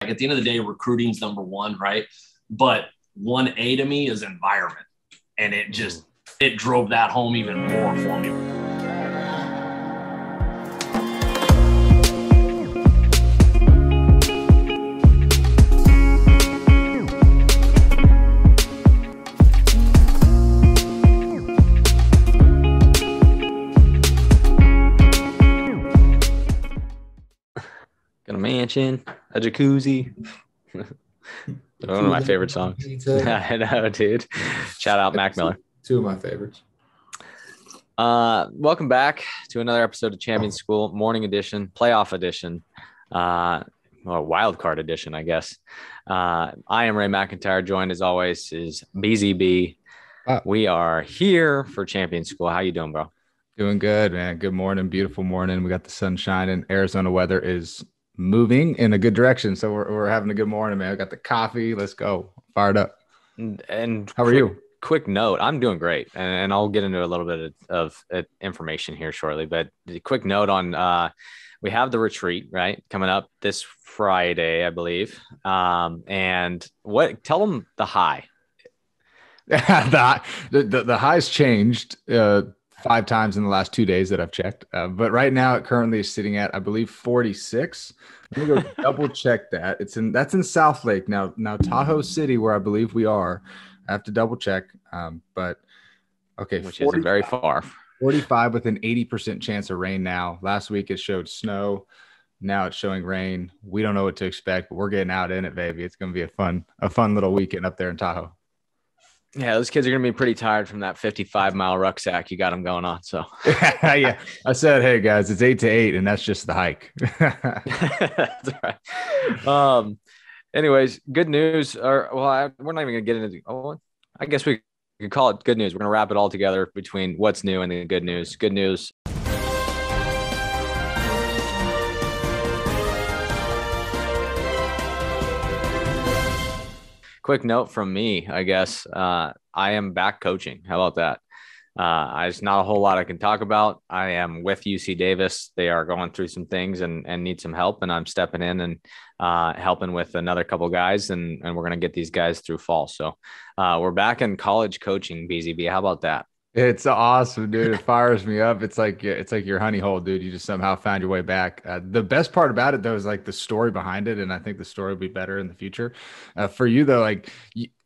at the end of the day, recruiting's number one, right? But 1A to me is environment. And it drove that home even more for me. Got a mansion, a jacuzzi. One of my favorite songs. I know, dude. Shout out Mac Miller. Two of my favorites. Welcome back to another episode of Champion School, morning edition, playoff edition, or wild card edition, I guess. I am Ray McIntyre. Joined as always is BZB. We are here for Champion School. How you doing, bro? Doing good, man. Good morning. Beautiful morning. We got the sun shining. Arizona weather is moving in a good direction. So we're having a good morning, man. I got the coffee. Let's go. Fired up. And how are you? Quick note. I'm doing great. And I'll get into a little bit of information here shortly, but the quick note on, we have the retreat, right? Coming up this Friday, I believe. And tell them the high. the high's changed, 5 times in the last 2 days that I've checked. But right now it currently is sitting at, I believe, 46. Let me go double check that. That's in South Lake. Now Tahoe City, where I believe we are, I have to double check. But okay. Which isn't very far. 45 with an 80% chance of rain now. Last week it showed snow. Now it's showing rain. We don't know what to expect, but we're getting out in it, baby. It's going to be a fun little weekend up there in Tahoe. Yeah, those kids are going to be pretty tired from that 55-mile rucksack you got them going on. So, yeah, I said, hey, guys, it's 8 to 8, and that's just the hike. That's right. Anyways, good news. We're not even going to get into I guess we could call it good news. We're going to wrap it all together between what's new and the good news. Good news. Quick note from me, I guess. I am back coaching. How about that? There's not a whole lot I can talk about. I am with UC Davis. They are going through some things and need some help, and I'm stepping in and helping with another couple guys, and we're going to get these guys through fall. So we're back in college coaching, BZB. How about that? It's awesome, dude. It fires me up. It's like your honey hole, dude. You just somehow found your way back. The best part about it, though, is like the story behind it, and I think the story will be better in the future. For you, though, I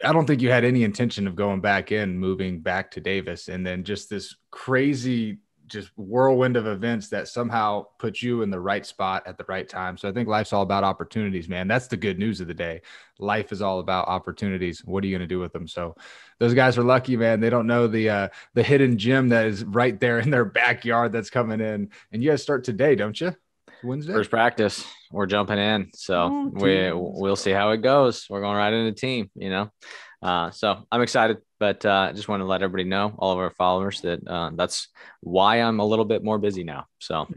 don't think you had any intention of going back moving back to Davis, and then just this crazy just whirlwind of events that somehow put you in the right spot at the right time. So I think life's all about opportunities, man. That's the good news of the day. Life is all about opportunities. What are you going to do with them? So those guys are lucky, man. They don't know the hidden gem that is right there in their backyard that's coming in. And you guys start today, don't you? Wednesday? First practice. We're jumping in. So we'll see how it goes. We're going right into team, So I'm excited, but I just want to let everybody know, all of our followers, that that's why I'm a little bit more busy now. So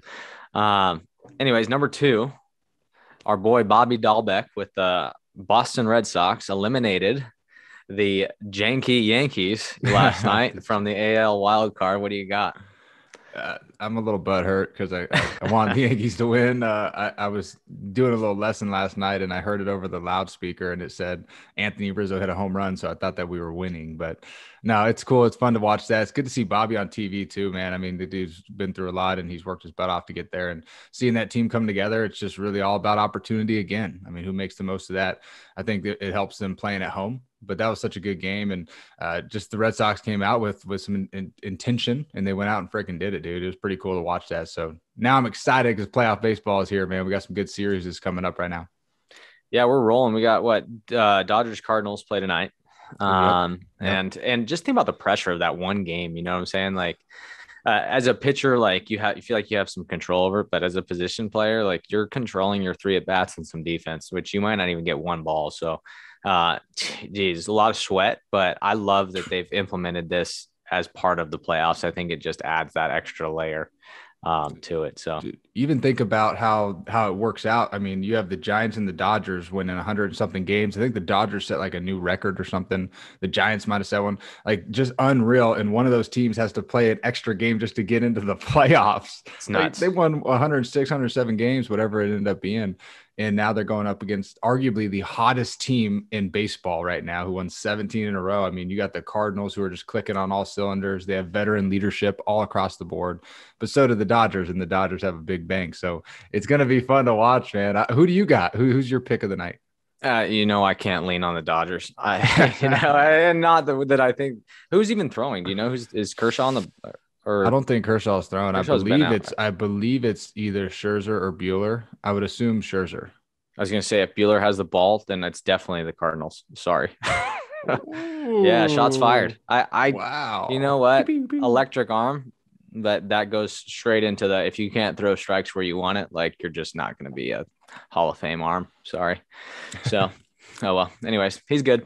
anyways, number 2, our boy Bobby Dahlbeck with the Boston Red Sox eliminated the janky Yankees last night from the AL wild card. What do you got? I'm a little butthurt because I want the Yankees to win. I was doing a little lesson last night and I heard it over the loudspeaker and it said Anthony Rizzo hit a home run. So I thought that we were winning, but no, it's cool. It's fun to watch that. It's good to see Bobby on TV too, man. I mean, the dude's been through a lot and he's worked his butt off to get there, and seeing that team come together, it's just really all about opportunity again. I mean, who makes the most of that? I think that it helps them playing at home. But that was such a good game, and just the Red Sox came out with some intention, and they went out and freaking did it, dude. It was pretty cool to watch that. So now I'm excited because playoff baseball is here, man. We got some good series coming up right now. Yeah, we're rolling. We got Dodgers Cardinals play tonight, Yep. and just think about the pressure of that one game. You know what I'm saying? Like as a pitcher, like you feel like you have some control over it, but as a position player, like you're controlling your 3 at bats and some defense, which you might not even get one ball. So. Geez, a lot of sweat, but I love that they've implemented this as part of the playoffs. I think it just adds that extra layer to it. So even think about how it works out. I mean, you have the Giants and the Dodgers winning 100 something games. I think the Dodgers set like a new record or something. The Giants might have set one, like just unreal. And one of those teams has to play an extra game just to get into the playoffs. It's nuts. They won 106, 107 games, whatever it ended up being. And now they're going up against arguably the hottest team in baseball right now, who won 17 in a row. I mean, you got the Cardinals, who are just clicking on all cylinders. They have veteran leadership all across the board, but so do the Dodgers, and the Dodgers have a big bank. So it's going to be fun to watch, man. Who do you got? Who's your pick of the night? I can't lean on the Dodgers. And not that I think who's even throwing. Do you know is Kershaw on the? Or I don't think Kershaw's throwing. Kershaw's I believe it's either Scherzer or Bueller. I would assume Scherzer. I was gonna say if Bueller has the ball, then it's definitely the Cardinals. Sorry. Yeah, shots fired. Wow. You know what? Electric arm. That goes straight into the if you can't throw strikes where you want it, like you're just not going to be a Hall of Fame arm. Sorry. So, oh well. Anyways, he's good.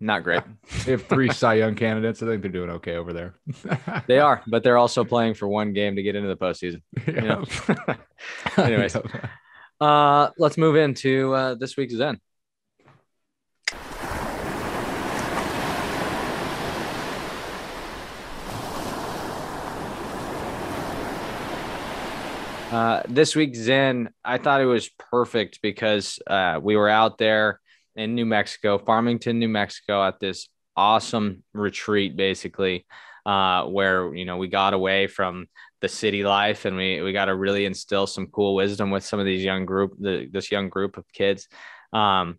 Not great. They have 3 Cy Young candidates. I think they're doing okay over there. They are, but they're also playing for one game to get into the postseason. You know? Anyways, let's move into this week's Zen. This week's Zen, I thought it was perfect because we were out there in New Mexico, Farmington, New Mexico, at this awesome retreat, basically, where, we got away from the city life and we got to really instill some cool wisdom with some of these this young group of kids. But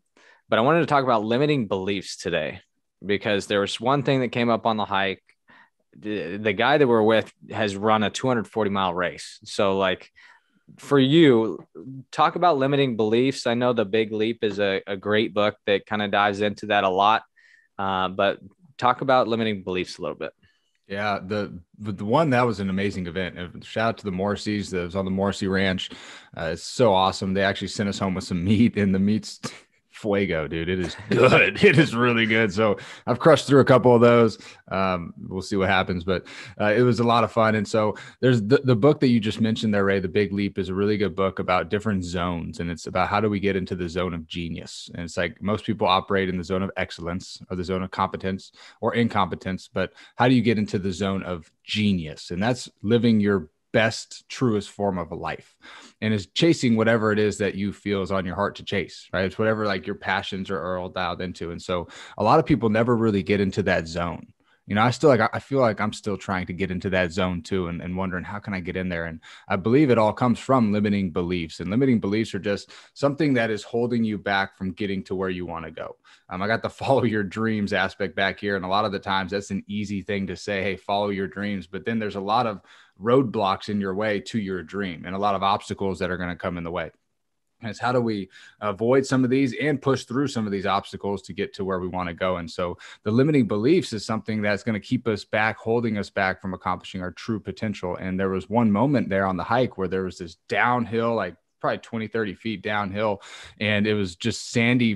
I wanted to talk about limiting beliefs today because there was one thing that came up on the hike. The guy that we're with has run a 240-mile race. So like for you, talk about limiting beliefs. I know The Big Leap is a great book that kind of dives into that a lot. But talk about limiting beliefs a little bit. Yeah, the one that was an amazing event. Shout out to the Morseys that was on the Morsey Ranch. It's so awesome. They actually sent us home with some meat, and the meat's fuego, dude. It is good. It is really good. So I've crushed through a couple of those. We'll see what happens, but it was a lot of fun. And so there's the book that you just mentioned there, Ray, The Big Leap, is a really good book about different zones. And it's about how do we get into the zone of genius. And it's like most people operate in the zone of excellence or the zone of competence or incompetence, but how do you get into the zone of genius? And that's living your best, truest form of a life, and is chasing whatever it is that you feel is on your heart to chase, right? It's whatever like your passions are all dialed into. And so a lot of people never really get into that zone. I feel like I'm still trying to get into that zone too, and wondering how can I get in there? And I believe it all comes from limiting beliefs, and limiting beliefs are just something that is holding you back from getting to where you want to go. I got the follow your dreams aspect back here. And a lot of the times that's an easy thing to say, hey, follow your dreams. But then there's a lot of roadblocks in your way to your dream and a lot of obstacles that are going to come in the way. And it's how do we avoid some of these and push through some of these obstacles to get to where we want to go. And so the limiting beliefs is something that's going to keep us back, holding us back from accomplishing our true potential. And there was one moment there on the hike where there was this downhill, like probably 20, 30 feet downhill. And it was just sandy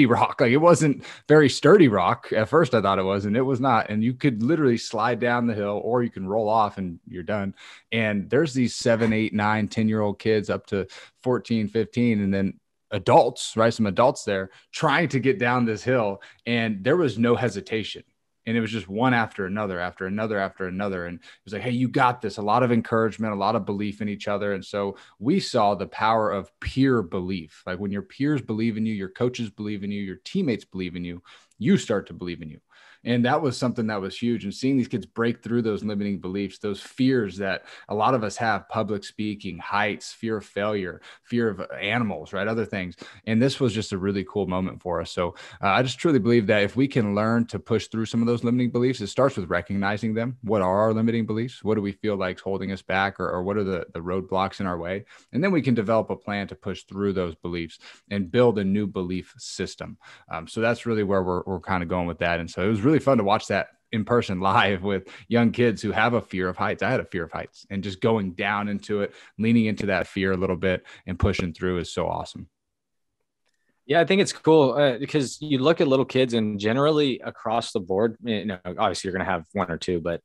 rock. Like it wasn't very sturdy rock. At first I thought it was, and it was not. And you could literally slide down the hill or you can roll off and you're done. And there's these 7, 8, 9, 10-year-old kids up to 14, 15. And then adults, right? Some adults there trying to get down this hill. And there was no hesitation. And it was just one after another, after another, after another. And it was like, hey, you got this. A lot of encouragement, a lot of belief in each other. And so we saw the power of peer belief. Like when your peers believe in you, your coaches believe in you, your teammates believe in you, you start to believe in you. And that was something that was huge. And seeing these kids break through those limiting beliefs, those fears that a lot of us have, public speaking, heights, fear of failure, fear of animals, right? Other things. And this was just a really cool moment for us. So I just truly believe that if we can learn to push through some of those limiting beliefs, it starts with recognizing them. What are our limiting beliefs? What do we feel like is holding us back, or what are the roadblocks in our way? And then we can develop a plan to push through those beliefs and build a new belief system. So that's really where we're kind of going with that. And so it was really fun to watch that in person live with young kids who have a fear of heights. I had a fear of heights, and just going down into it, leaning into that fear a little bit and pushing through is so awesome. Yeah, I think it's cool because you look at little kids and generally across the board, obviously you're going to have one or two, but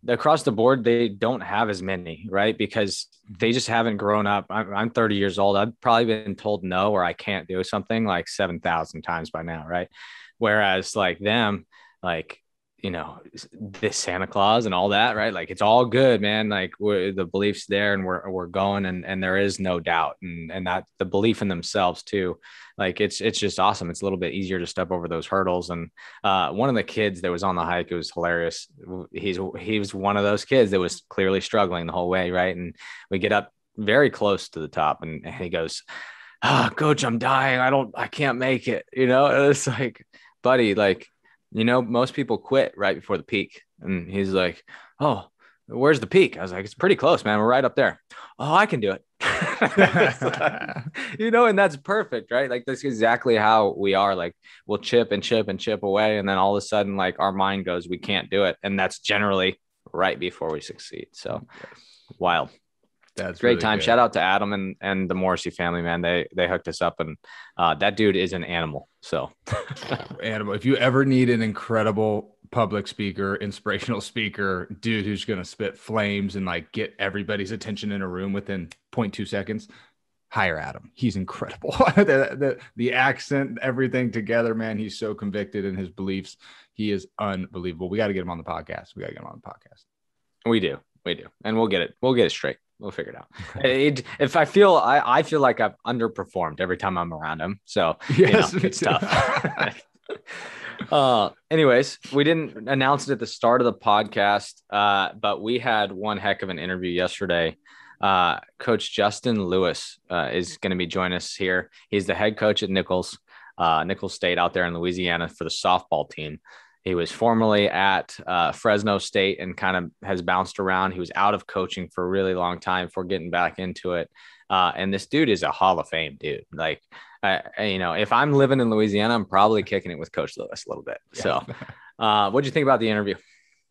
across the board, they don't have as many, right? Because they just haven't grown up. I'm 30 years old. I've probably been told no, or I can't do something like 7,000 times by now, right? Whereas like them, like this Santa Claus and all that, right? Like, it's all good, man. Like, the belief's there, and we're going, and there is no doubt. And that the belief in themselves too, like, it's just awesome. It's a little bit easier to step over those hurdles. And one of the kids that was on the hike, it was hilarious. He was one of those kids that was clearly struggling the whole way. Right. And we get up very close to the top, and he goes, Coach, I'm dying. I can't make it. And it's like, buddy, like, most people quit right before the peak. And he's like, oh, where's the peak? I was like, it's pretty close, man. We're right up there. Oh, I can do it. And that's perfect, right? Like, that's exactly how we are. Like, we'll chip and chip and chip away. And then all of a sudden, like, our mind goes, we can't do it. And that's generally right before we succeed. So wild. That's great really time. Good. Shout out to Adam and the Morrissey family, man. They hooked us up, and that dude is an animal. So animal. If you ever need an incredible public speaker, inspirational speaker, dude who's going to spit flames and like get everybody's attention in a room within 0.2 seconds, hire Adam. He's incredible. the accent, everything together, man. He's so convicted in his beliefs. He is unbelievable. We got to get him on the podcast. We do. And we'll get it straight. We'll figure it out. If I feel like I've underperformed every time I'm around him. So yes, it's tough. Anyways, we didn't announce it at the start of the podcast, but we had one heck of an interview yesterday. Coach Justin Lewis is going to be joining us here. He's the head coach at Nicholls State out there in Louisiana for the softball team. He was formerly at Fresno State and kind of has bounced around. He was out of coaching for a really long time before getting back into it. And this dude is a Hall of Fame dude. Like, if I'm living in Louisiana, I'm probably kicking it with Coach Lewis a little bit. Yeah. So what'd you think about the interview?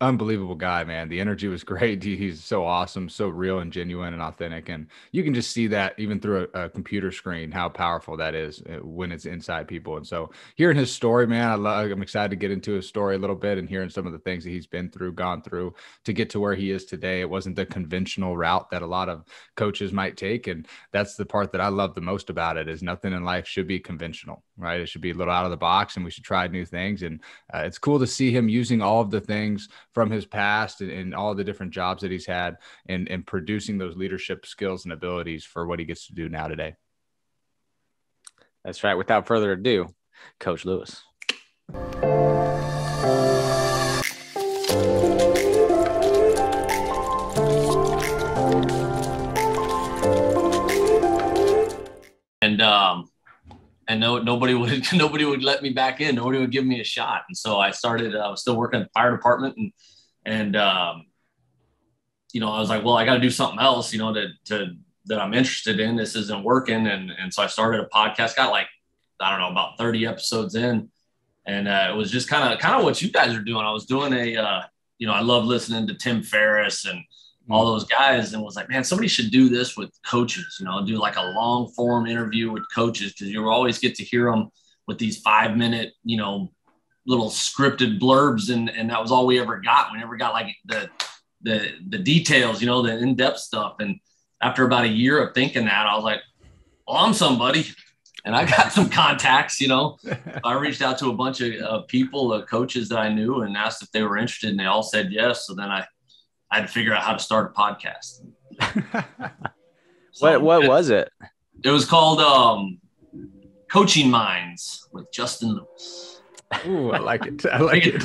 Unbelievable guy, man. The energy was great. He's so awesome, so real and genuine and authentic. And you can just see that even through a computer screen, how powerful that is when it's inside people. And so hearing his story, man, I'm excited to get into his story a little bit and hearing some of the things that he's gone through to get to where he is today. It wasn't the conventional route that a lot of coaches might take. And that's the part that I love the most about it, is nothing in life should be conventional, right? It should be a little out of the box, and we should try new things. And it's cool to see him using all of the things from his past and all the different jobs that he's had and producing those leadership skills and abilities for what he gets to do now today. That's right. Without further ado, Coach Lewis. And nobody would let me back in. Nobody would give me a shot. And so I started, I was still working at the fire department and I was like, well, I got to do something else, that I'm interested in. This isn't working. And so I started a podcast, got like, I don't know, about 30 episodes in. And it was just kind of what you guys are doing. I was doing I love listening to Tim Ferriss and all those guys, and was like, man, somebody should do this with coaches, do like a long form interview with coaches, because you always get to hear them with these 5-minute, little scripted blurbs. And that was all we ever got. We never got like the details, the in-depth stuff. And after about a year of thinking that, I was like, well, I'm somebody. And I got some contacts, I reached out to a bunch of people, coaches that I knew, and asked if they were interested, and they all said yes. So then I had to figure out how to start a podcast. What was it? It was called Coaching Minds with Justin Lewis. Ooh, I like it. I like it.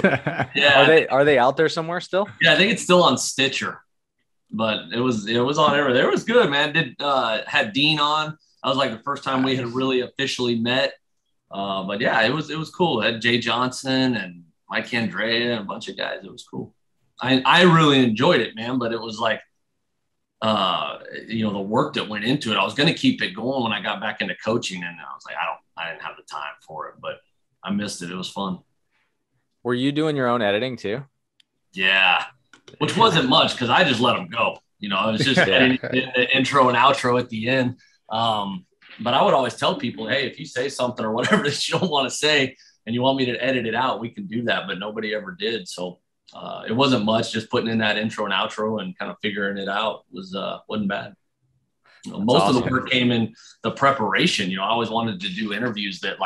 Yeah. Are they out there somewhere still? Yeah, I think it's still on Stitcher, but it was on everywhere. It was good, man. Had Dean on. That was like the first time we had really officially met. But yeah, it was cool. It had Jay Johnson and Mike Andrea and a bunch of guys. It was cool. I really enjoyed it, man, but it was like, the work that went into it. I was going to keep it going when I got back into coaching, and I was like, I didn't have the time for it, but I missed it. It was fun. Were you doing your own editing too? Yeah, which wasn't much because I just let them go. I was just editing the intro and outro at the end. But I would always tell people, hey, if you say something or whatever that you don't want to say and you want me to edit it out, we can do that. But nobody ever did. So it wasn't much, just putting in that intro and outro and kind of figuring it out wasn't bad. Most awesome. Of the work came in the preparation. I always wanted to do interviews that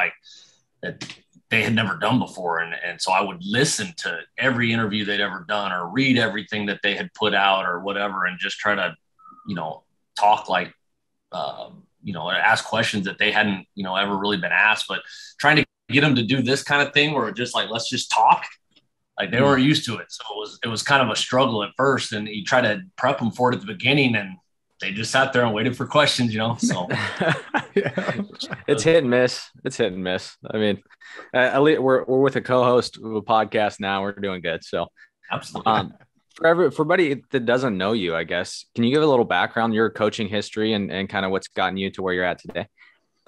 they had never done before. And so I would listen to every interview they'd ever done or read everything that they had put out or whatever, and just try to, talk like, ask questions that they hadn't, ever really been asked, but trying to get them to do this kind of thing where just like, let's just talk. Like they weren't used to it. So it was kind of a struggle at first, and you try to prep them for it at the beginning, and they just sat there and waited for questions, so. Yeah. It's hit and miss. I mean, at least we're with a co-host of a podcast now. We're doing good. So absolutely. For everybody that doesn't know you, I guess, can you give a little background, your coaching history and kind of what's gotten you to where you're at today?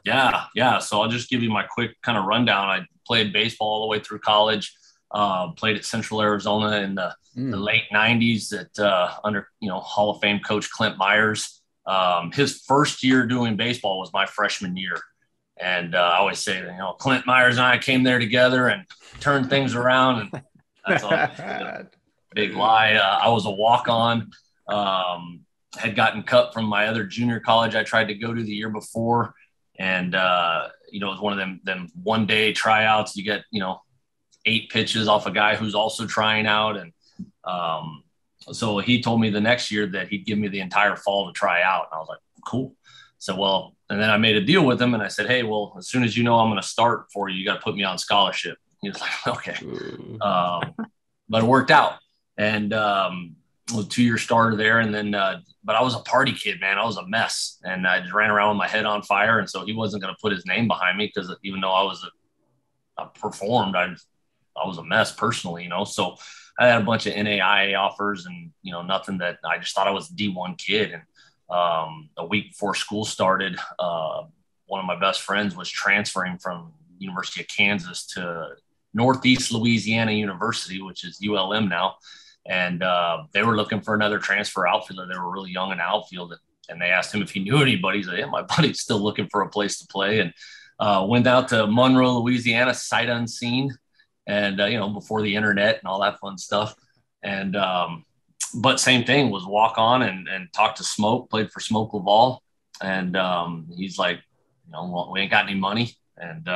Yeah. So I'll just give you my quick kind of rundown. I played baseball all the way through college. Played at Central Arizona in the late 90s under Hall of Fame coach Clint Myers. His first year doing baseball was my freshman year, and I always say that Clint Myers and I came there together and turned things around, and that's all a big lie. I was a walk-on. Had gotten cut from my other junior college I tried to go to the year before, and it was one of them one-day tryouts. You get 8 pitches off a guy who's also trying out. And so he told me the next year that he'd give me the entire fall to try out. And I was like, cool. So, well, and then I made a deal with him and I said, hey, well, as soon as I'm going to start for you, you got to put me on scholarship. He was like, okay. But it worked out. And was a 2-year starter there. And then, but I was a party kid, man. I was a mess. And I just ran around with my head on fire. And so he wasn't going to put his name behind me, because even though I performed, I was a mess personally, so I had a bunch of NAIA offers and, nothing that I just thought I was a D1 kid. And a week before school started, one of my best friends was transferring from University of Kansas to Northeast Louisiana University, which is ULM now. And they were looking for another transfer outfielder. They were really young in outfield. And they asked him if he knew anybody. He said, yeah, my buddy's still looking for a place to play. And went out to Monroe, Louisiana, sight unseen. And, before the internet and all that fun stuff. And, but same thing, was walk on and talk to Smoke, played for Smoke Laval. And he's like, well, we ain't got any money. And,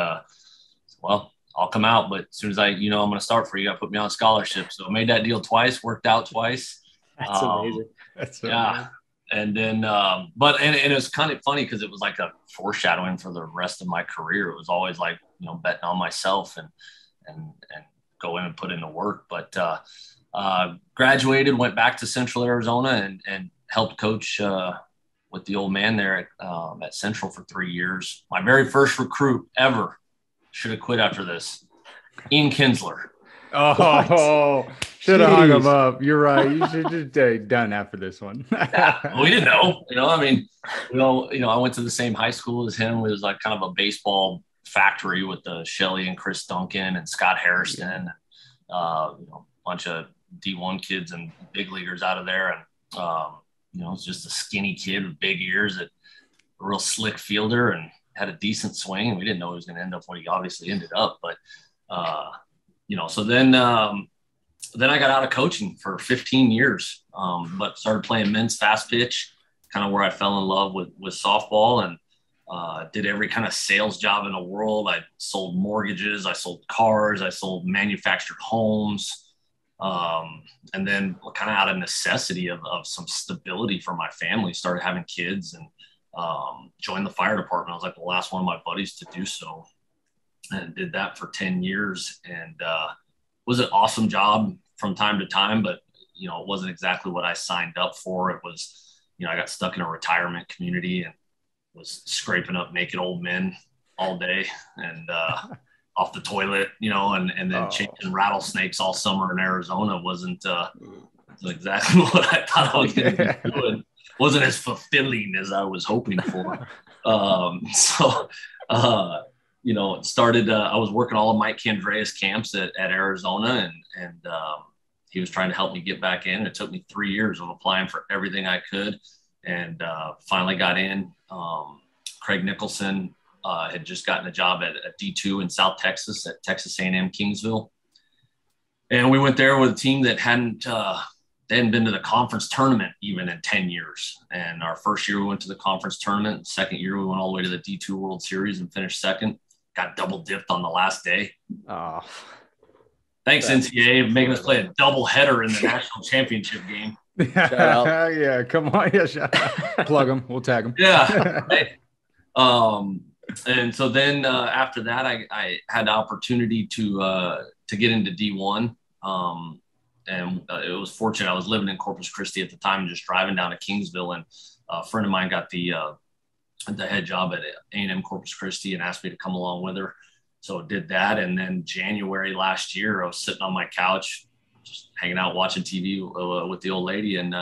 well, I'll come out. But as soon as I'm going to start for you, I put me on scholarship. So I made that deal twice, worked out twice. That's amazing. That's so amazing. And then, but it was kind of funny because it was like a foreshadowing for the rest of my career. It was always like, betting on myself and go in and put in the work. But graduated, went back to Central Arizona and helped coach with the old man there at Central for 3 years. My very first recruit ever, should have quit after this, Ian Kinsler. Oh, should have hung him up. You're right. You should just done after this one. Yeah, we didn't know. I went to the same high school as him. It was like kind of a baseball factory with Shelley and Chris Duncan and Scott Harrison, a bunch of D1 kids and big leaguers out of there. And, it's just a skinny kid with big ears, a real slick fielder, and had a decent swing. We didn't know he was going to end up what he obviously ended up. But, so then I got out of coaching for 15 years, but started playing men's fast pitch, kind of where I fell in love with softball, and did every kind of sales job in the world. I sold mortgages, I sold cars, I sold manufactured homes. And then kind of out of necessity of some stability for my family, started having kids and joined the fire department. I was like the last one of my buddies to do so, and did that for 10 years. And was an awesome job from time to time, but, it wasn't exactly what I signed up for. It was, I got stuck in a retirement community and was scraping up naked old men all day and off the toilet, and then chasing rattlesnakes all summer in Arizona wasn't exactly what I thought I was going to be doing. Wasn't as fulfilling as I was hoping for. It started, I was working all of Mike Candrea's camps at Arizona, and he was trying to help me get back in. It took me 3 years of applying for everything I could, and finally got in. Craig Nicholson had just gotten a job at D2 in South Texas at Texas A&M Kingsville. And we went there with a team that hadn't been to the conference tournament even in 10 years. And our first year we went to the conference tournament. Second year we went all the way to the D2 World Series and finished second. Got double dipped on the last day. Oh, thanks NCAA making us play a double header in the national championship game. Shout out. Yeah, come on. Yeah, shout out. Plug them. We'll tag them. Yeah. Right. And so then after that, I had the opportunity to get into D1. And it was fortunate. I was living in Corpus Christi at the time, just driving down to Kingsville, and a friend of mine got the head job at A&M Corpus Christi and asked me to come along with her. So I did that. And then January last year, I was sitting on my couch, just hanging out, watching TV with the old lady, and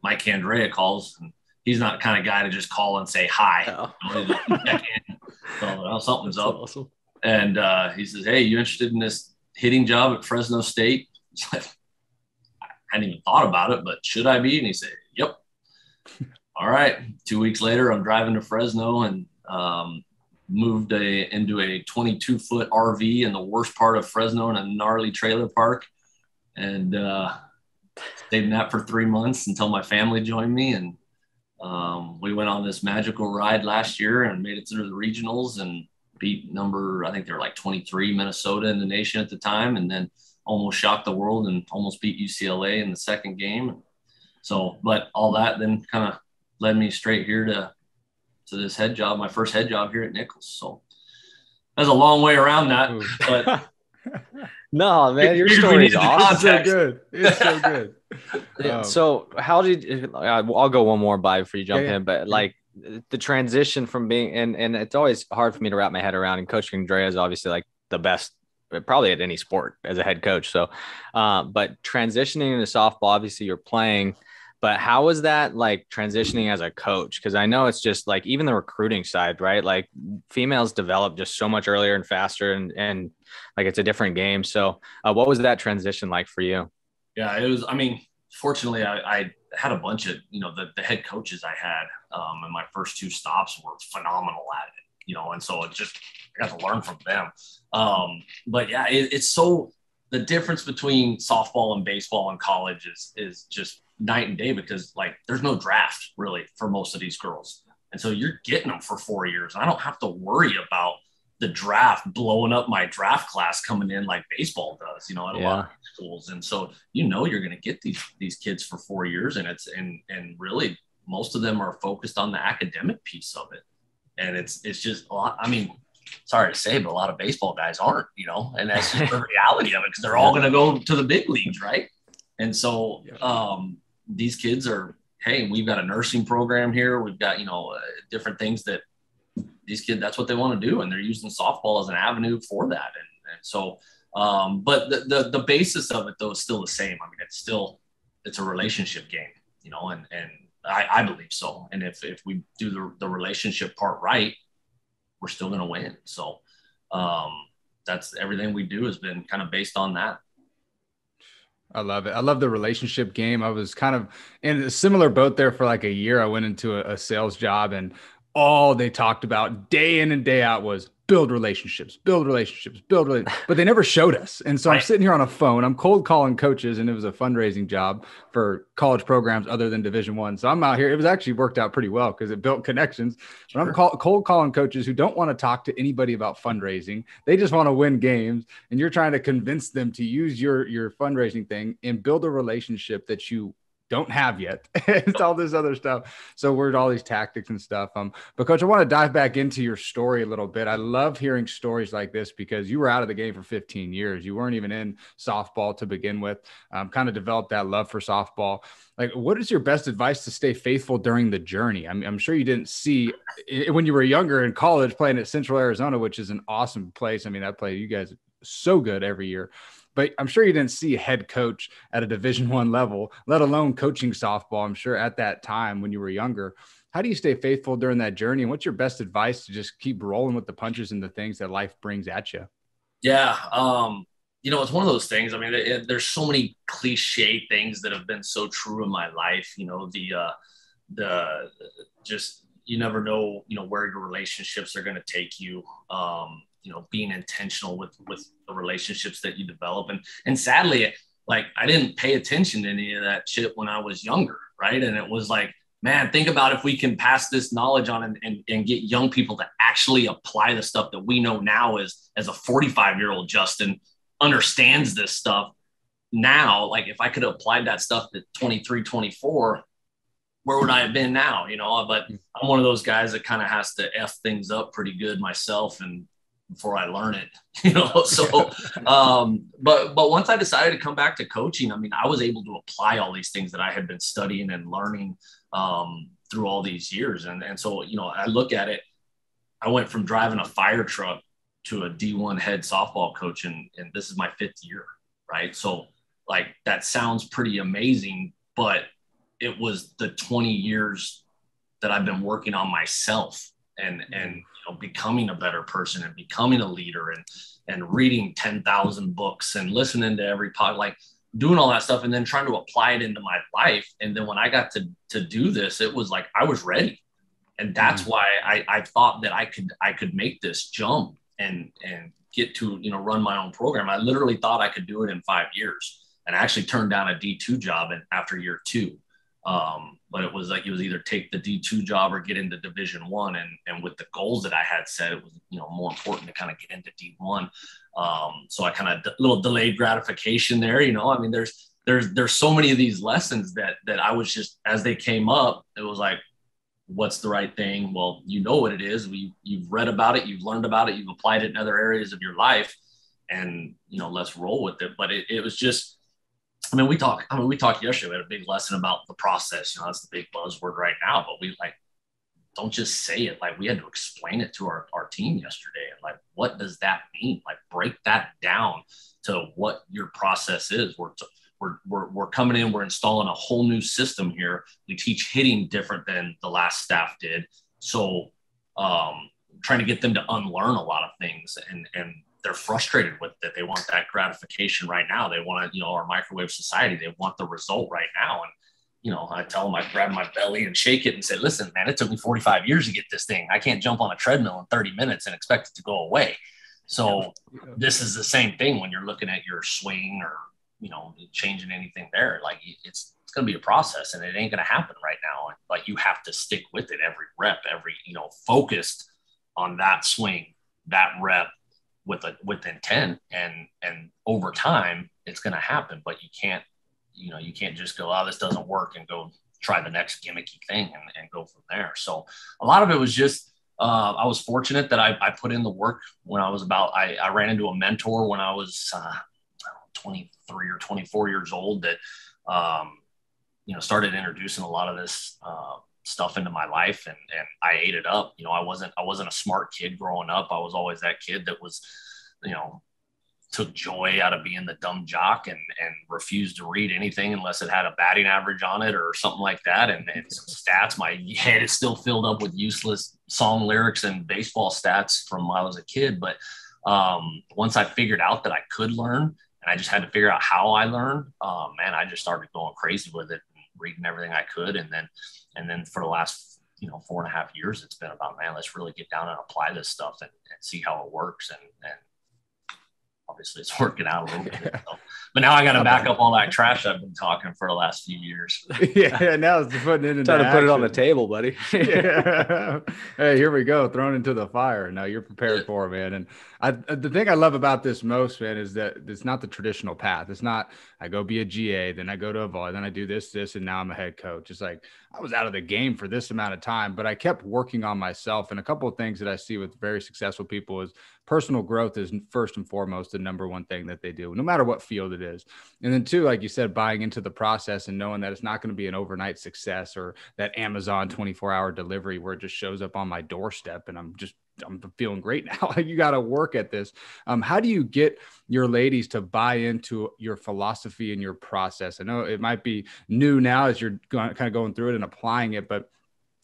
Mike Andrea calls, and he's not the kind of guy to just call and say hi. Oh. You know, check in. So, well, something's That's up. awesome. And he says, "Hey, you interested in this hitting job at Fresno State?" I hadn't even thought about it, but should I be? And he said, "Yep." All right. 2 weeks later, I'm driving to Fresno and moved into a 22-foot RV in the worst part of Fresno in a gnarly trailer park, and stayed in that for 3 months until my family joined me. And we went on this magical ride last year and made it through the regionals and beat I think they were like 23 Minnesota in the nation at the time, and then almost shocked the world and almost beat UCLA in the second game. So, but all that then kind of led me straight here to this head job, my first head job here at Nicholls. So that's a long way around that, but no, man, your story is awesome. It's so good. It's so good. So how did I'll go one more before you jump in, but like the transition from being, and it's always hard for me to wrap my head around, and Coach Andrea is obviously like the best probably at any sport as a head coach. So, but transitioning into softball, obviously you're playing, but how was that like transitioning as a coach? Because I know it's just like even the recruiting side, right? Like females develop just so much earlier and faster, and like it's a different game. So what was that transition like for you? Yeah, it was, I mean, fortunately I had a bunch of, the head coaches I had and my first two stops were phenomenal at it, and so it just, I got to learn from them. But yeah, it's so, the difference between softball and baseball in college is just night and day, because like there's no draft really for most of these girls. And so you're getting them for 4 years. I don't have to worry about the draft blowing up my draft class coming in like baseball does, at a lot of schools. And so, you're going to get these kids for 4 years, and and really most of them are focused on the academic piece of it. And it's just a lot. I mean, sorry to say, but a lot of baseball guys aren't, and that's just the reality of it, because they're all going to go to the big leagues. Right. And so these kids are, hey, we've got a nursing program here. We've got, different things that these kids, that's what they want to do. And they're using softball as an avenue for that. And so, but the basis of it though is still the same. I mean, it's a relationship game, and I believe so. And if we do the relationship part right, we're still going to win. So that's everything we do has been kind of based on that. I love it. I love the relationship game. I was kind of in a similar boat there for like a year. I went into a sales job, and all they talked about day in and day out was build relationships, but they never showed us. And so I'm sitting here on a phone, I'm cold calling coaches, and it was a fundraising job for college programs other than Division I. So I'm out here. It was actually worked out pretty well because it built connections. But I'm cold calling coaches who don't want to talk to anybody about fundraising. They just want to win games. And you're trying to convince them to use your fundraising thing and build a relationship that you don't have yet. It's all this other stuff. So we're all these tactics and stuff. But Coach, I want to dive back into your story a little bit. I love hearing stories like this because you were out of the game for 15 years. You weren't even in softball to begin with. Kind of developed that love for softball. Like, what is your best advice to stay faithful during the journey? I'm sure you didn't see when you were younger in college playing at Central Arizona, which is an awesome place. I mean, you guys so good every year. But I'm sure you didn't see a head coach at a Division I level, let alone coaching softball. I'm sure at that time when you were younger. How do you stay faithful during that journey? And what's your best advice to just keep rolling with the punches and the things that life brings at you? Yeah. It's one of those things. I mean, there's so many cliche things that have been so true in my life. Just, you never know, where your relationships are going to take you. Being intentional with the relationships that you develop. And sadly, like, I didn't pay attention to any of that shit when I was younger. Right. And it was like, man, think about if we can pass this knowledge on and get young people to actually apply the stuff that we know now as a 45-year-old Justin understands this stuff now. Like if I could have applied that stuff at 23, 24, where would I have been now? But I'm one of those guys that kind of has to F things up pretty good myself and before I learn it, so, but once I decided to come back to coaching, I mean, I was able to apply all these things that I had been studying and learning through all these years. And so, I look at it, I went from driving a fire truck to a D1 head softball coach. And this is my 5th year. Right. So like, that sounds pretty amazing, but it was the 20 years that I've been working on myself and becoming a better person and becoming a leader and reading 10,000 books and listening to every like doing all that stuff and then trying to apply it into my life. And then when I got to do this, it was like, I was ready. And that's why I thought that I could make this jump and get to, run my own program. I literally thought I could do it in 5 years and I actually turned down a D2 job after year 2. But it was like, it was either take the D2 job or get into Division I. And with the goals that I had set, it was, more important to kind of get into D1. So I kind of little delayed gratification there, I mean, there's so many of these lessons that I was just, as they came up, it was like, what's the right thing? Well, what it is. You've read about it, you've learned about it, you've applied it in other areas of your life and, let's roll with it. But it was just, we talked yesterday. We had a big lesson about the process. That's the big buzzword right now, but we don't just say it. Like we had to explain it to our team yesterday. Like, what does that mean? Like break that down to what your process is. We're coming in, we're installing a whole new system here. We teach hitting different than the last staff did. So trying to get them to unlearn a lot of things and they're frustrated with it. They want that gratification right now. They want to, our microwave society, they want the result right now. And, I tell them, I grab my belly and shake it and say, listen, man, it took me 45 years to get this thing. I can't jump on a treadmill in 30 minutes and expect it to go away. So this is the same thing when you're looking at your swing or, changing anything there. Like it's going to be a process and it ain't going to happen right now. Like you have to stick with it every rep, focused on that swing, that rep, with intent and over time it's going to happen, but you can't just go, this doesn't work and go try the next gimmicky thing and go from there. So a lot of it was just, I was fortunate that I put in the work when I was I ran into a mentor when I was 23 or 24 years old that, started introducing a lot of this, stuff into my life and I ate it up. I wasn't a smart kid growing up. I was always that kid that was, took joy out of being the dumb jock and refused to read anything unless it had a batting average on it or something like that. And some stats, my head is still filled up with useless song lyrics and baseball stats from when I was a kid. But once I figured out that I could learn and I just had to figure out how I learned, man, I just started going crazy with it and reading everything I could. And then for the last, 4.5 years, it's been about, man, let's really get down and apply this stuff and see how it works. And obviously it's working out a little bit. So. But now I got to back up all that trash I've been talking for the last few years. Yeah, now it's putting it into trying to action. Put it on the table, buddy. Yeah. Hey, here we go, thrown into the fire. Now you're prepared for it, man. And the thing I love about this most, man, is that it's not the traditional path. It's not I go be a GA, then I go to a volley, then I do this, and now I'm a head coach. It's like I was out of the game for this amount of time, but I kept working on myself. And a couple of things that I see with very successful people is personal growth is first and foremost the number one thing that they do, no matter what field it is. And then two, like you said, buying into the process and knowing that it's not going to be an overnight success or that Amazon 24-hour delivery where it just shows up on my doorstep and I'm feeling great now. You got to work at this. How do you get your ladies to buy into your philosophy and your process? I know it might be new now as you're kind of going through it and applying it, but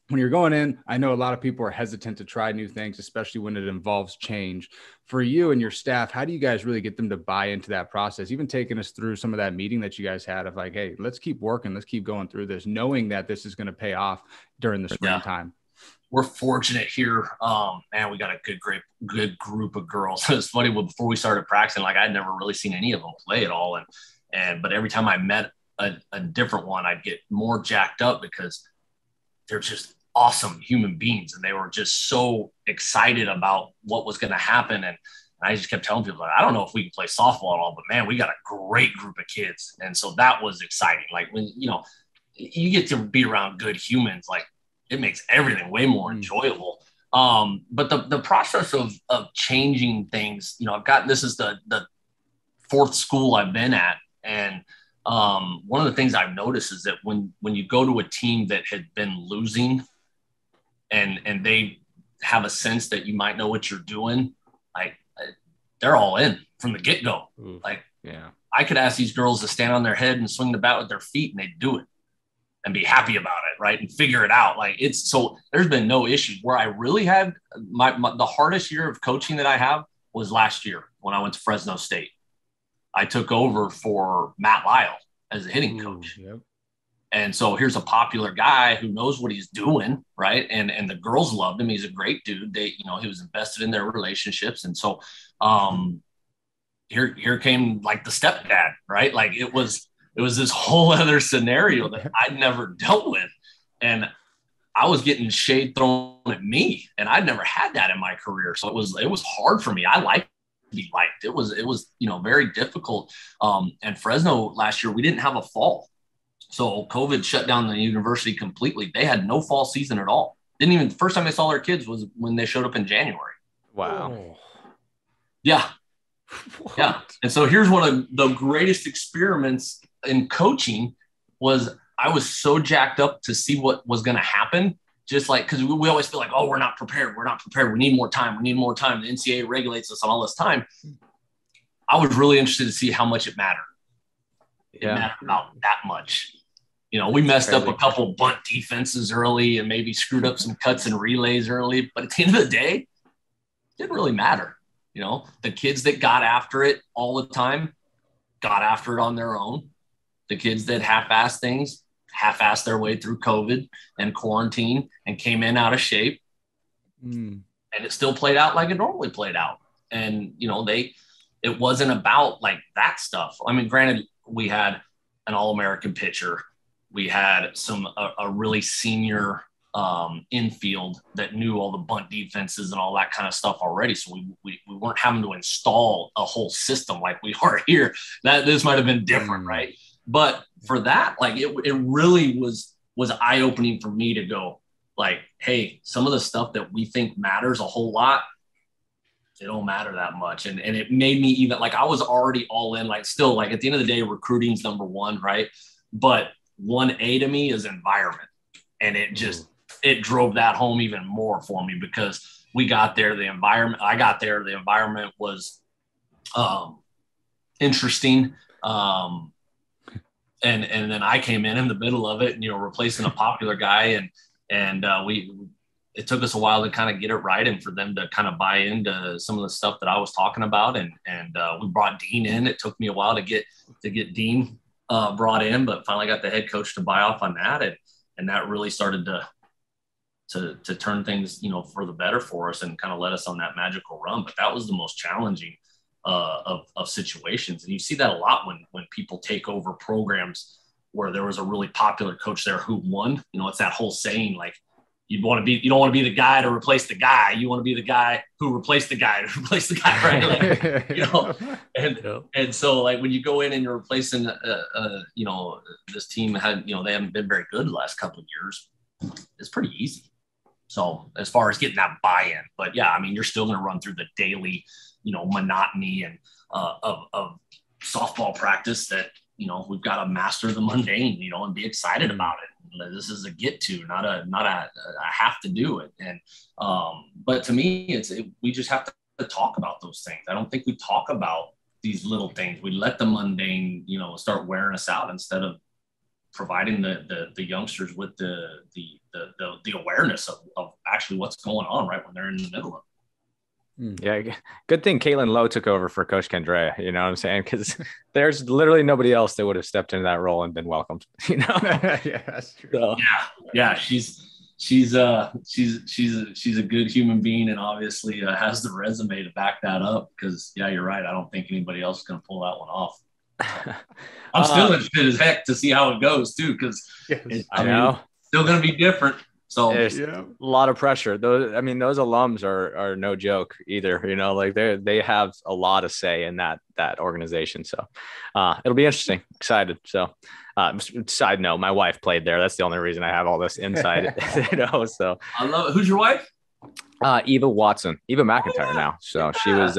when you're going in, I know a lot of people are hesitant to try new things, especially when it involves change. For you and your staff, how do you guys really get them to buy into that process? Even taking us through some of that meeting that you guys had of like, hey, let's keep working. Let's keep going through this, knowing that this is going to pay off during the springtime. We're fortunate here. Man, we got a good group of girls. It's funny, before we started practicing, like I'd never really seen any of them play at all. But every time I met a different one, I'd get more jacked up because they're just awesome human beings. And they were just so excited about what was going to happen. And I just kept telling people, like, I don't know if we can play softball at all, but man, we got a great group of kids. And so that was exciting. Like when, you get to be around good humans, like it makes everything way more enjoyable. But the process of changing things, this is the fourth school I've been at. And one of the things I've noticed is that when you go to a team that had been losing and they have a sense that you might know what you're doing, like they're all in from the get-go. Like, yeah, I could ask these girls to stand on their head and swing the bat with their feet and they'd do it and be happy about it. Right. And figure it out. Like there's been no issues. Where I really had the hardest year of coaching that I have was last year when I went to Fresno State. I took over for Matt Lyle as a hitting coach. Yep. And so here's a popular guy who knows what he's doing, right? And the girls loved him. He's a great dude. He was invested in their relationships. And so here came like the stepdad, right? Like it was this whole other scenario that I'd never dealt with. And I was getting shade thrown at me, and I'd never had that in my career. So it was hard for me. I liked to be liked. It was very difficult. And Fresno last year, we didn't have a fall. So COVID shut down the university completely. They had no fall season at all. The first time they saw their kids was when they showed up in January. Wow. Yeah. What? Yeah. And so here's one of the greatest experiments in coaching was I was so jacked up to see what was going to happen. Just like, because we always feel like, oh, we're not prepared. We're not prepared. We need more time. The NCAA regulates us on all this time. I was really interested to see how much it mattered. It mattered about that much. We messed up a couple bunt defenses early and maybe screwed up some cuts and relays early. But at the end of the day, it didn't really matter. The kids that got after it all the time got after it on their own. The kids that half-assed things, half-assed their way through COVID and quarantine and came in out of shape. And it still played out like it normally played out. And, it wasn't about like that stuff. I mean, granted, we had an All-American pitcher. We had a really senior infield that knew all the bunt defenses and all that kind of stuff already. So we weren't having to install a whole system like we are here. This might've been different, right? But for that, like it really was eye-opening for me to go like, hey, some of the stuff that we think matters a whole lot, it don't matter that much. And it made me even like, I was already all in, like still like at the end of the day, recruiting's number one, right? But 1A to me is environment. And it drove that home even more for me because I got there, the environment was interesting. And then I came in the middle of it and, replacing a popular guy. And it took us a while to kind of get it right and for them to kind of buy into some of the stuff that I was talking about. And we brought Dean in. It took me a while to get Dean brought in, but finally got the head coach to buy off on that. And that really started to turn things, for the better for us and kind of let us on that magical run. But that was the most challenging of situations. And you see that a lot when people take over programs where there was a really popular coach there who won. It's that whole saying, like, you don't want to be the guy to replace the guy. You want to be the guy who replaced the guy to replace the guy, right? Like, and so like when you go in and you're replacing, this team had, they haven't been very good the last couple of years. It's pretty easy. So as far as getting that buy-in, but yeah, I mean, you're still going to run through the daily, monotony and of softball practice that, we've got to master the mundane, and be excited about it. This is a get to, not a have to do it. And, but to me, we just have to talk about those things. I don't think we talk about these little things. We let the mundane, start wearing us out instead of providing the youngsters with the awareness of actually what's going on right when they're in the middle of it. Yeah, good thing Caitlin Lowe took over for Coach Kendrea. You know what I'm saying? Because there's literally nobody else that would have stepped into that role and been welcomed. Yeah, that's true. So. Yeah, she's a good human being and obviously has the resume to back that up. Because yeah, you're right. I don't think anybody else is going to pull that one off. I'm still interested as heck to see how it goes too. Because I know it's still going to be different. So there's a lot of pressure. Those alums are no joke either. Like they have a lot of say in that organization. So it'll be interesting. Excited. So side note, my wife played there. That's the only reason I have all this insight. So I love it. Who's your wife? Eva McIntyre now. So she was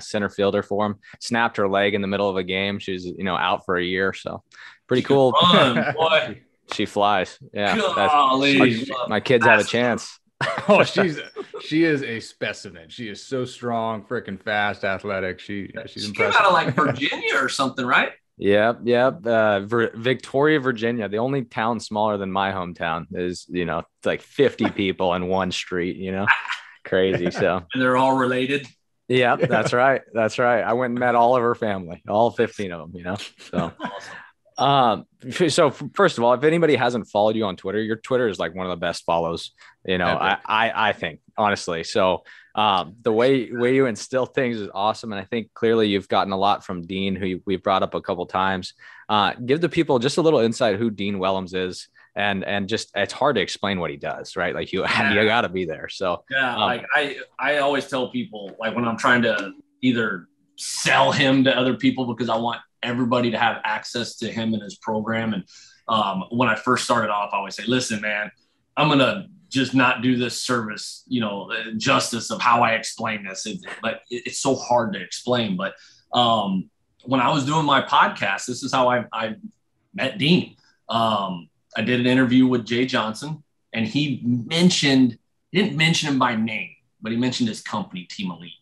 center fielder for him. Snapped her leg in the middle of a game. She was out for a year. So pretty cool. Run, boy. She flies. Yeah. My kids have a chance. Oh, she is a specimen. She is so strong, freaking fast, athletic. She's impressive. Came out of like Virginia or something, right? Yep. Victoria, Virginia, the only town smaller than my hometown is, it's like 50 people in one street, crazy. So and they're all related. Yeah, that's right. I went and met all of her family, all 15 of them, so. So first of all, if anybody hasn't followed you on Twitter, your Twitter is like one of the best follows, I think, honestly. So the way you instill things is awesome. And I think clearly you've gotten a lot from Dean, who we've brought up a couple of times. Give the people just a little insight who Dean Wellams is. And just, it's hard to explain what he does, right? Like you got to be there. So like I always tell people, like when I'm trying to either sell him to other people because I want everybody to have access to him and his program. And when I first started off, I always say, listen, man, I'm going to just not do this service, justice of how I explain this. But it's so hard to explain. But when I was doing my podcast, this is how I met Dean. I did an interview with Jay Johnson, and he didn't mention him by name, but he mentioned his company, Team Elite.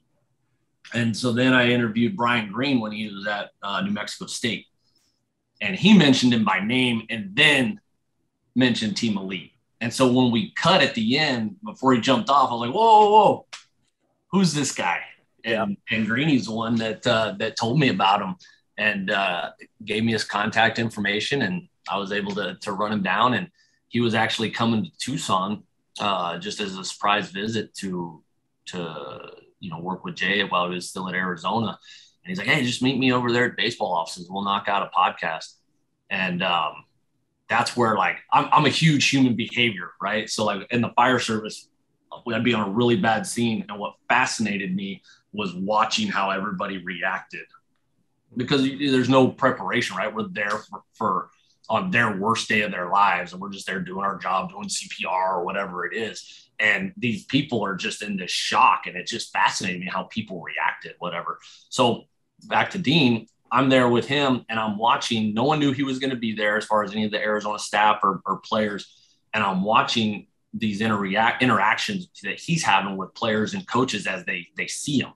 And so then I interviewed Brian Green when he was at New Mexico State, and he mentioned him by name and then mentioned Team Elite. And so when we cut at the end, before he jumped off, I was like, whoa, who's this guy? And Greeny's the one that told me about him and gave me his contact information, and I was able to run him down. And he was actually coming to Tucson just as a surprise visit to work with Jay while he was still at Arizona. And he's like, hey, just meet me over there at baseball offices. We'll knock out a podcast. And that's where, like, I'm a huge human behavior, right? So like in the fire service, I'd be on a really bad scene. And what fascinated me was watching how everybody reacted, because there's no preparation, right? We're there for on their worst day of their lives, and we're just there doing our job, doing CPR or whatever it is. And these people are just in this shock, and it just fascinated me how people reacted, whatever. So back to Dean, I'm there with him, and I'm watching. No one knew he was going to be there as far as any of the Arizona staff or players. And I'm watching these interactions that he's having with players and coaches as they see him.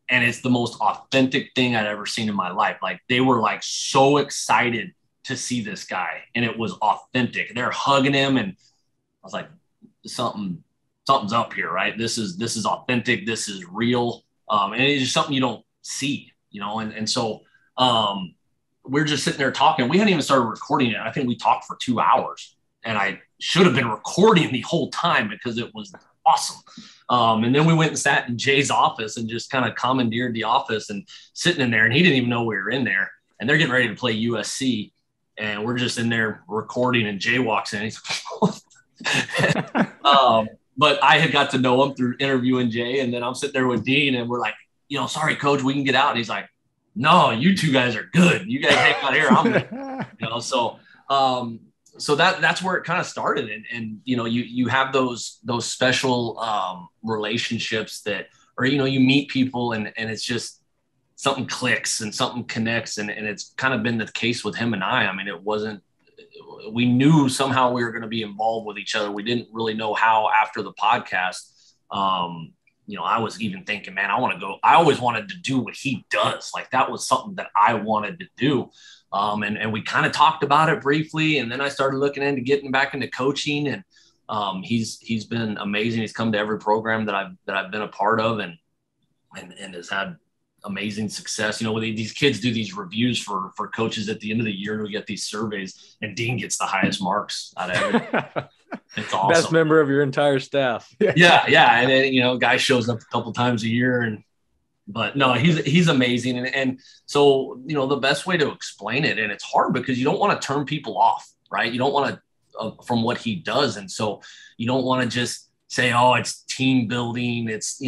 And it's the most authentic thing I'd ever seen in my life. Like, they were like so excited to see this guy, and it was authentic. They're hugging him, and I was like, something's up here, right? This is authentic. This is real. And it's just something you don't see, and so we're just sitting there talking. We hadn't even started recording it. I think we talked for 2 hours, and I should have been recording the whole time because it was awesome. And then we went and sat in Jay's office and just kind of commandeered the office and sitting in there, and he didn't even know we were in there, and they're getting ready to play USC. And we're just in there recording, and Jay walks in. He's but I had got to know him through interviewing Jay, and then I'm sitting there with Dean, and we're like, sorry, coach, we can get out. And he's like, no, you two guys are good. You guys hang out here. I'm so that's where it kind of started. And you have those special relationships that, or you meet people, and it's just something clicks and something connects. And it's kind of been the case with him and I. I mean, we knew somehow we were going to be involved with each other. We didn't really know how after the podcast. I was even thinking, man, I always wanted to do what he does. Like, that was something that I wanted to do. And we kind of talked about it briefly. And then I started looking into getting back into coaching, and he's been amazing. He's come to every program that I've been a part of, and has had amazing success. These kids do these reviews for coaches at the end of the year. We get these surveys, and Dean gets the highest marks out of everything. It's awesome. Best member of your entire staff. Yeah. And then, guy shows up a couple times a year, but no, he's amazing. And so, the best way to explain it, and it's hard because you don't want to turn people off, right? You don't want to from what he does. And so you don't want to just say, oh, it's team building. It's,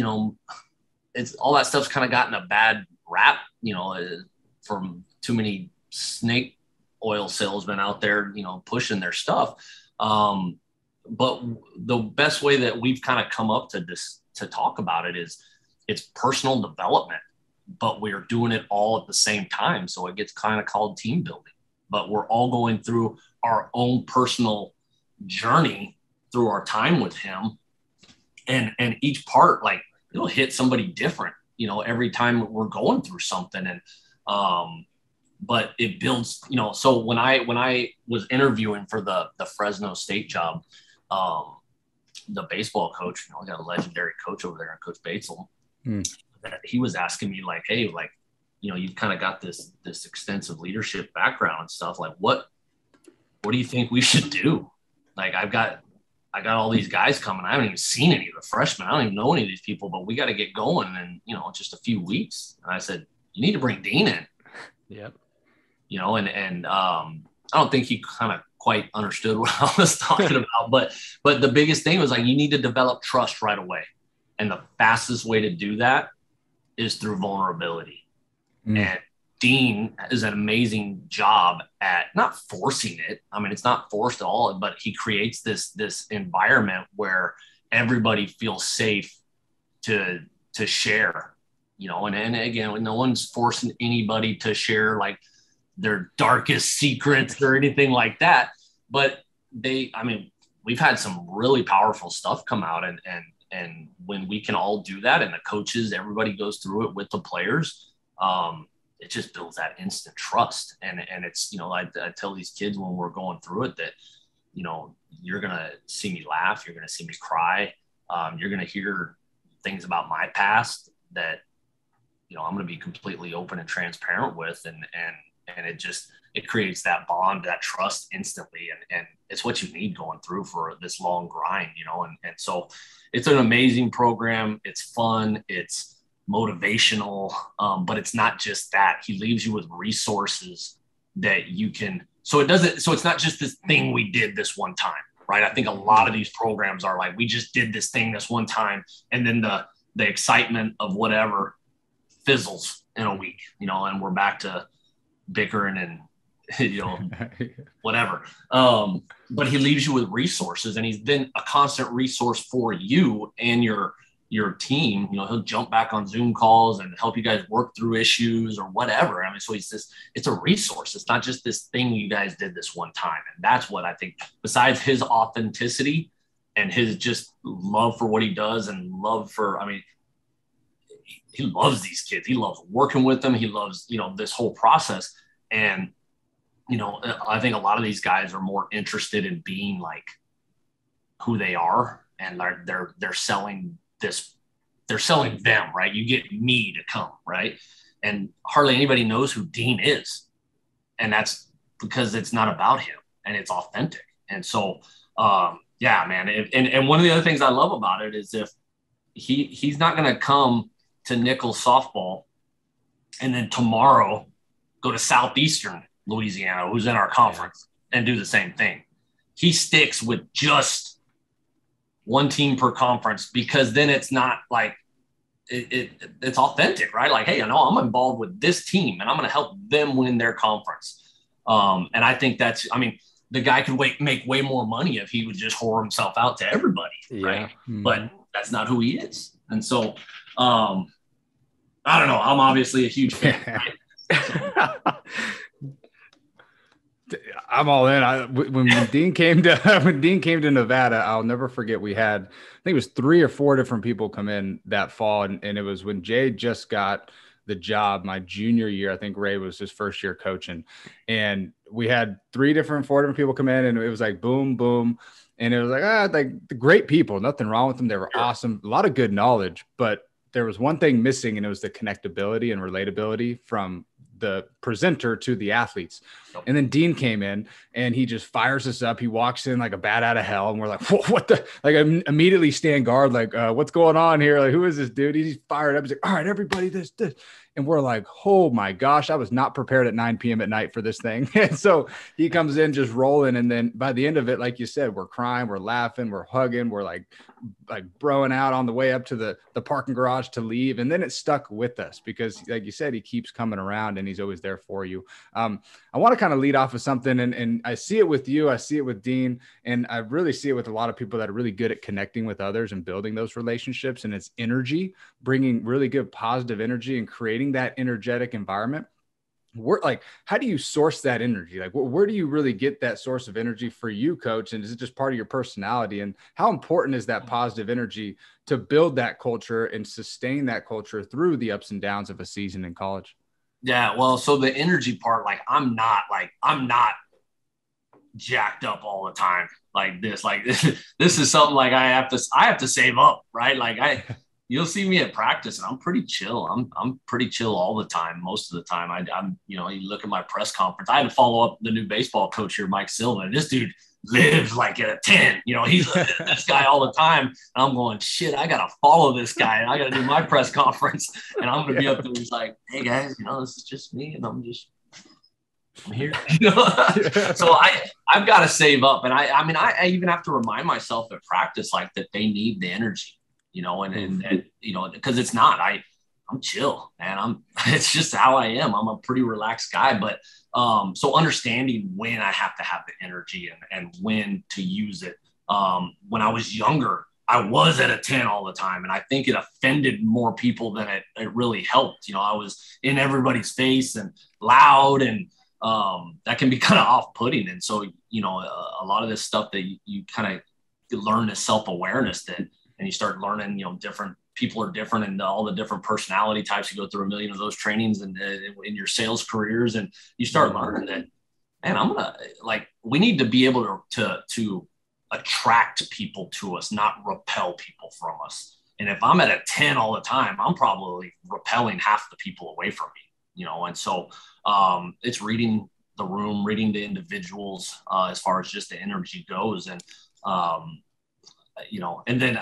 it's all that stuff's kind of gotten a bad rap, from too many snake oil salesmen out there, pushing their stuff. But the best way that we've kind of come up to this, to talk about it, is it's personal development, but we're doing it all at the same time. So it gets kind of called team building, but we're all going through our own personal journey through our time with him. And each part, like, it'll hit somebody different, every time we're going through something. And, but it builds, so when I was interviewing for the Fresno State job, the baseball coach, I got a legendary coach over there, Coach Batesel, that he was asking me, like, hey, like, you've kind of got this extensive leadership background and stuff. Like, what do you think we should do? Like, I got all these guys coming. I haven't even seen any of the freshmen. I don't even know any of these people, but we got to get going in, just a few weeks. And I said, you need to bring Dean in. Yep. And I don't think he kind of quite understood what I was talking about, but the biggest thing was, like, you need to develop trust right away. And the fastest way to do that is through vulnerability. And Dean is an amazing job at not forcing it. I mean, it's not forced at all, but he creates this environment where everybody feels safe to share, and again, no one's forcing anybody to share like their darkest secrets or anything like that. But we've had some really powerful stuff come out, and when we can all do that, and the coaches, everybody goes through it with the players, it just builds that instant trust. And it's, I tell these kids when we're going through it that, you're going to see me laugh. You're going to see me cry. You're going to hear things about my past that, I'm going to be completely open and transparent with. And it creates that bond, that trust instantly. And it's what you need going through for this long grind, and so it's an amazing program. It's fun. It's motivational, but it's not just that. He leaves you with resources that you can, so it's not just this thing we did this one time, right? I think a lot of these programs are like, we just did this thing this one time, and then the excitement of whatever fizzles in a week, and we're back to bickering and whatever. But he leaves you with resources, and he's then a constant resource for you and your team. He'll jump back on Zoom calls and help you guys work through issues or whatever. I mean, so it's a resource. It's not just this thing you guys did this one time. And that's what I think, besides his authenticity and his just love for what he does and love for, he loves these kids. He loves working with them. He loves, this whole process. And, I think a lot of these guys are more interested in being like who they are, and they're selling this, they're selling them, right? You get me to come, right? And hardly anybody knows who Dean is. And that's because it's not about him, and it's authentic. And so, yeah, man. And one of the other things I love about it is if he's not going to come to Nicholls softball and then tomorrow go to Southeastern Louisiana, who's in our conference, and do the same thing. He sticks with just one team per conference, because then it's not like it's authentic, right? Like, hey, I'm involved with this team and I'm going to help them win their conference. And I think the guy could make way more money if he would just whore himself out to everybody, right? Mm-hmm. But that's not who he is. And so, I don't know. I'm obviously a huge fan. Right? I'm all in. When Dean came to Nevada, I'll never forget. We had, I think it was 3 or 4 different people come in that fall, and it was when Jay just got the job my junior year. I think Ray was his first year coaching, and we had 4 different people come in, and it was like boom, boom, and it was like the great people, nothing wrong with them. They were awesome, a lot of good knowledge, but there was one thing missing, and it was the connectability and relatability from the presenter to the athletes. And then Dean came in and he just fires us up. He walks in like a bat out of hell, and we're like, what the, like, I immediately stand guard, like, what's going on here? Like, who is this dude? He's fired up. He's like, all right, everybody, this. And we're like, oh my gosh, I was not prepared at 9 p.m. at night for this thing. And so he comes in just rolling. And then by the end of it, like you said, we're crying, we're laughing, we're hugging, we're like broing out on the way up to the parking garage to leave. And then it stuck with us because, like you said, he keeps coming around and he's always there for you. I want to kind of lead off with something, and I see it with you, I see it with Dean, and I really see it with a lot of people that are really good at connecting with others and building those relationships. And it's energy, bringing really good positive energy and creating that energetic environment. How do you source that energy? Like, where do you really get that source of energy for you, coach? And is it just part of your personality? And how important is that positive energy to build that culture and sustain that culture through the ups and downs of a season in college? Yeah, well, so the energy part, I'm not jacked up all the time like this. Like this is something like I have to save up, right? You'll see me at practice and I'm pretty chill. I'm pretty chill all the time. Most of the time I'm, you look at my press conference, I had to follow up the new baseball coach here, Mike Silva, and this dude lives like at a 10, he's this guy all the time. And I'm going, shit, I got to follow this guy and I got to do my press conference. And I'm going to be up there. He's like, hey guys, this is just me. And I'm here. So I've got to save up. And I even have to remind myself at practice, like that they need the energy. And because it's not, I'm chill, man. It's just how I am. I'm a pretty relaxed guy, but so understanding when I have to have the energy and when to use it. When I was younger, I was at a 10 all the time. And I think it offended more people than it really helped. I was in everybody's face and loud, and that can be kind of off-putting. And so, a lot of this stuff that you kind of learn is self-awareness, and you start learning, different people are different and all the different personality types. You go through a million of those trainings and in your sales careers, and you start learning that, man, we need to be able to attract people to us, not repel people from us. And if I'm at a 10 all the time, I'm probably repelling half the people away from me, and so it's reading the room, reading the individuals as far as just the energy goes. And, and then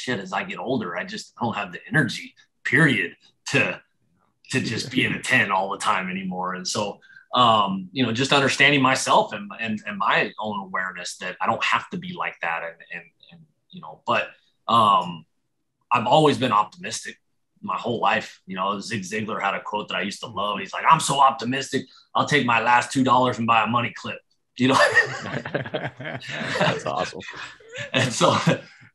as I get older, I just don't have the energy, period, to just be in a 10 all the time anymore. And so, just understanding myself and my own awareness that I don't have to be like that. But I've always been optimistic my whole life. Zig Ziglar had a quote that I used to love. He's like, I'm so optimistic, I'll take my last $2 and buy a money clip. That's awesome. And so,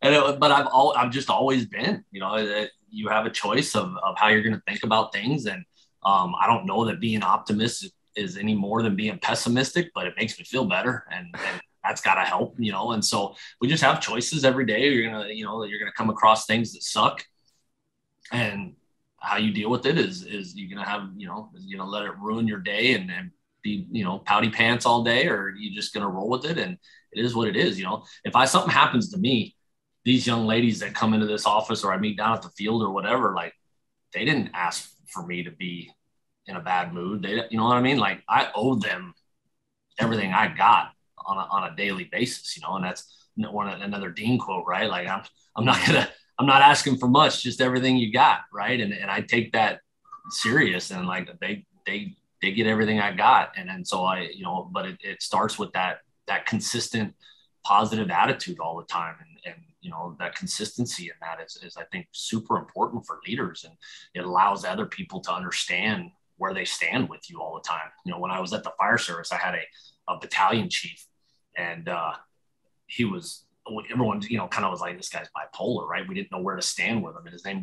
but I've just always been, that you have a choice of how you're going to think about things. And I don't know that being optimistic is any more than being pessimistic, but it makes me feel better. And that's got to help, and so we just have choices every day. You're going to come across things that suck, and how you deal with it is you're going to have, you're going to let it ruin your day and be, pouty pants all day, or you just going to roll with it. And it is what it is. If something happens to me, these young ladies that come into this office or I meet down at the field or whatever, they didn't ask for me to be in a bad mood. They, you know what I mean? I owe them everything I got on a daily basis, and that's another Dean quote, right? I'm not asking for much, just everything you got. Right. And I take that serious, and they get everything I got. And then so but it starts with that consistent positive attitude all the time. And that consistency in that is I think super important for leaders, and it allows other people to understand where they stand with you all the time. When I was at the fire service, I had a battalion chief, and everyone, kind of was like, this guy's bipolar, right? We didn't know where to stand with him. And his name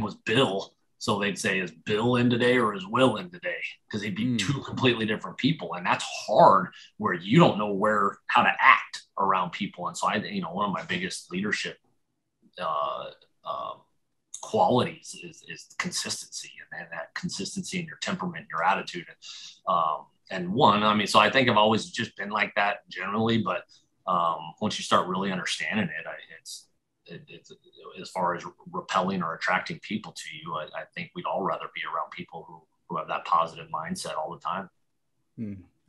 was Bill. So they'd say, is Bill in today or is Will in today? Because he'd be two completely different people. And that's hard, where you don't know how to act around people. And so one of my biggest leadership qualities is consistency, and that consistency in your temperament, your attitude. So I think I've always just been like that generally, but once you start really understanding it, it's as far as repelling or attracting people to you, I think we'd all rather be around people who have that positive mindset all the time.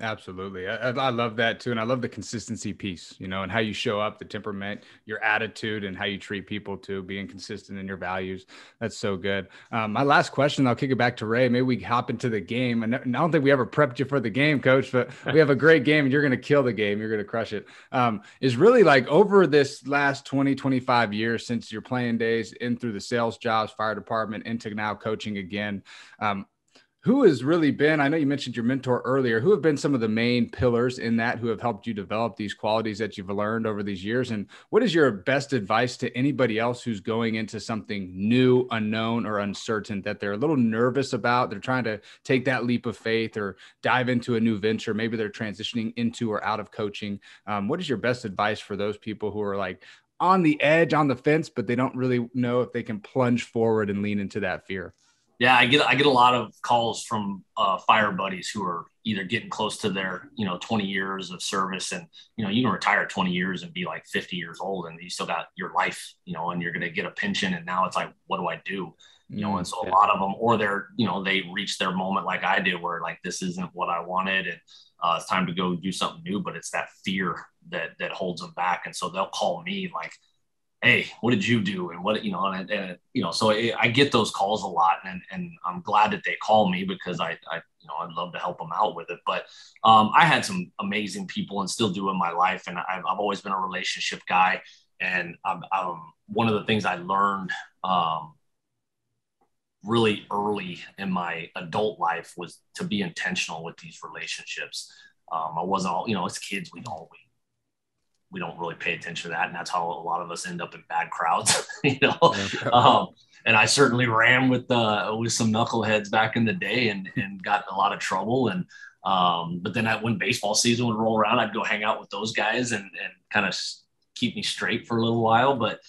Absolutely. I love that too. And I love the consistency piece, and how you show up, the temperament, your attitude, and how you treat people too, being consistent in your values. That's so good. My last question, I'll kick it back to Ray. Maybe we hop into the game. And I don't think we ever prepped you for the game, Coach, but we have a great game and you're going to kill the game. You're going to crush it. Is really like over this last 20, 25 years since your playing days in through the sales jobs, fire department, into now coaching again. Who has really been, I know you mentioned your mentor earlier, who have been some of the main pillars in that, who have helped you develop these qualities that you've learned over these years? And what is your best advice to anybody else who's going into something new, unknown, or uncertain that they're a little nervous about? They're trying to take that leap of faith or dive into a new venture. Maybe they're transitioning into or out of coaching. What is your best advice for those people who are like on the edge, on the fence, but they don't really know if they can plunge forward and lean into that fear? Yeah, I get a lot of calls from fire buddies who are either getting close to their 20 years of service, and you can retire 20 years and be like 50 years old, and you still got your life, and you're going to get a pension, and now it's like, what do I do? And so a lot of them, or they're they reach their moment like I did, where like this isn't what I wanted, and it's time to go do something new, but it's that fear that holds them back, and so they'll call me like, hey, what did you do? And what, so I get those calls a lot, and I'm glad that they call me, because I'd love to help them out with it. But I had some amazing people and still do in my life. And I've always been a relationship guy. And one of the things I learned really early in my adult life was to be intentional with these relationships. I wasn't all, as kids, we don't really pay attention to that. And that's how a lot of us end up in bad crowds, and I certainly ran with some knuckleheads back in the day and got in a lot of trouble. And, but then when baseball season would roll around, I'd go hang out with those guys and kind of keep me straight for a little while. But,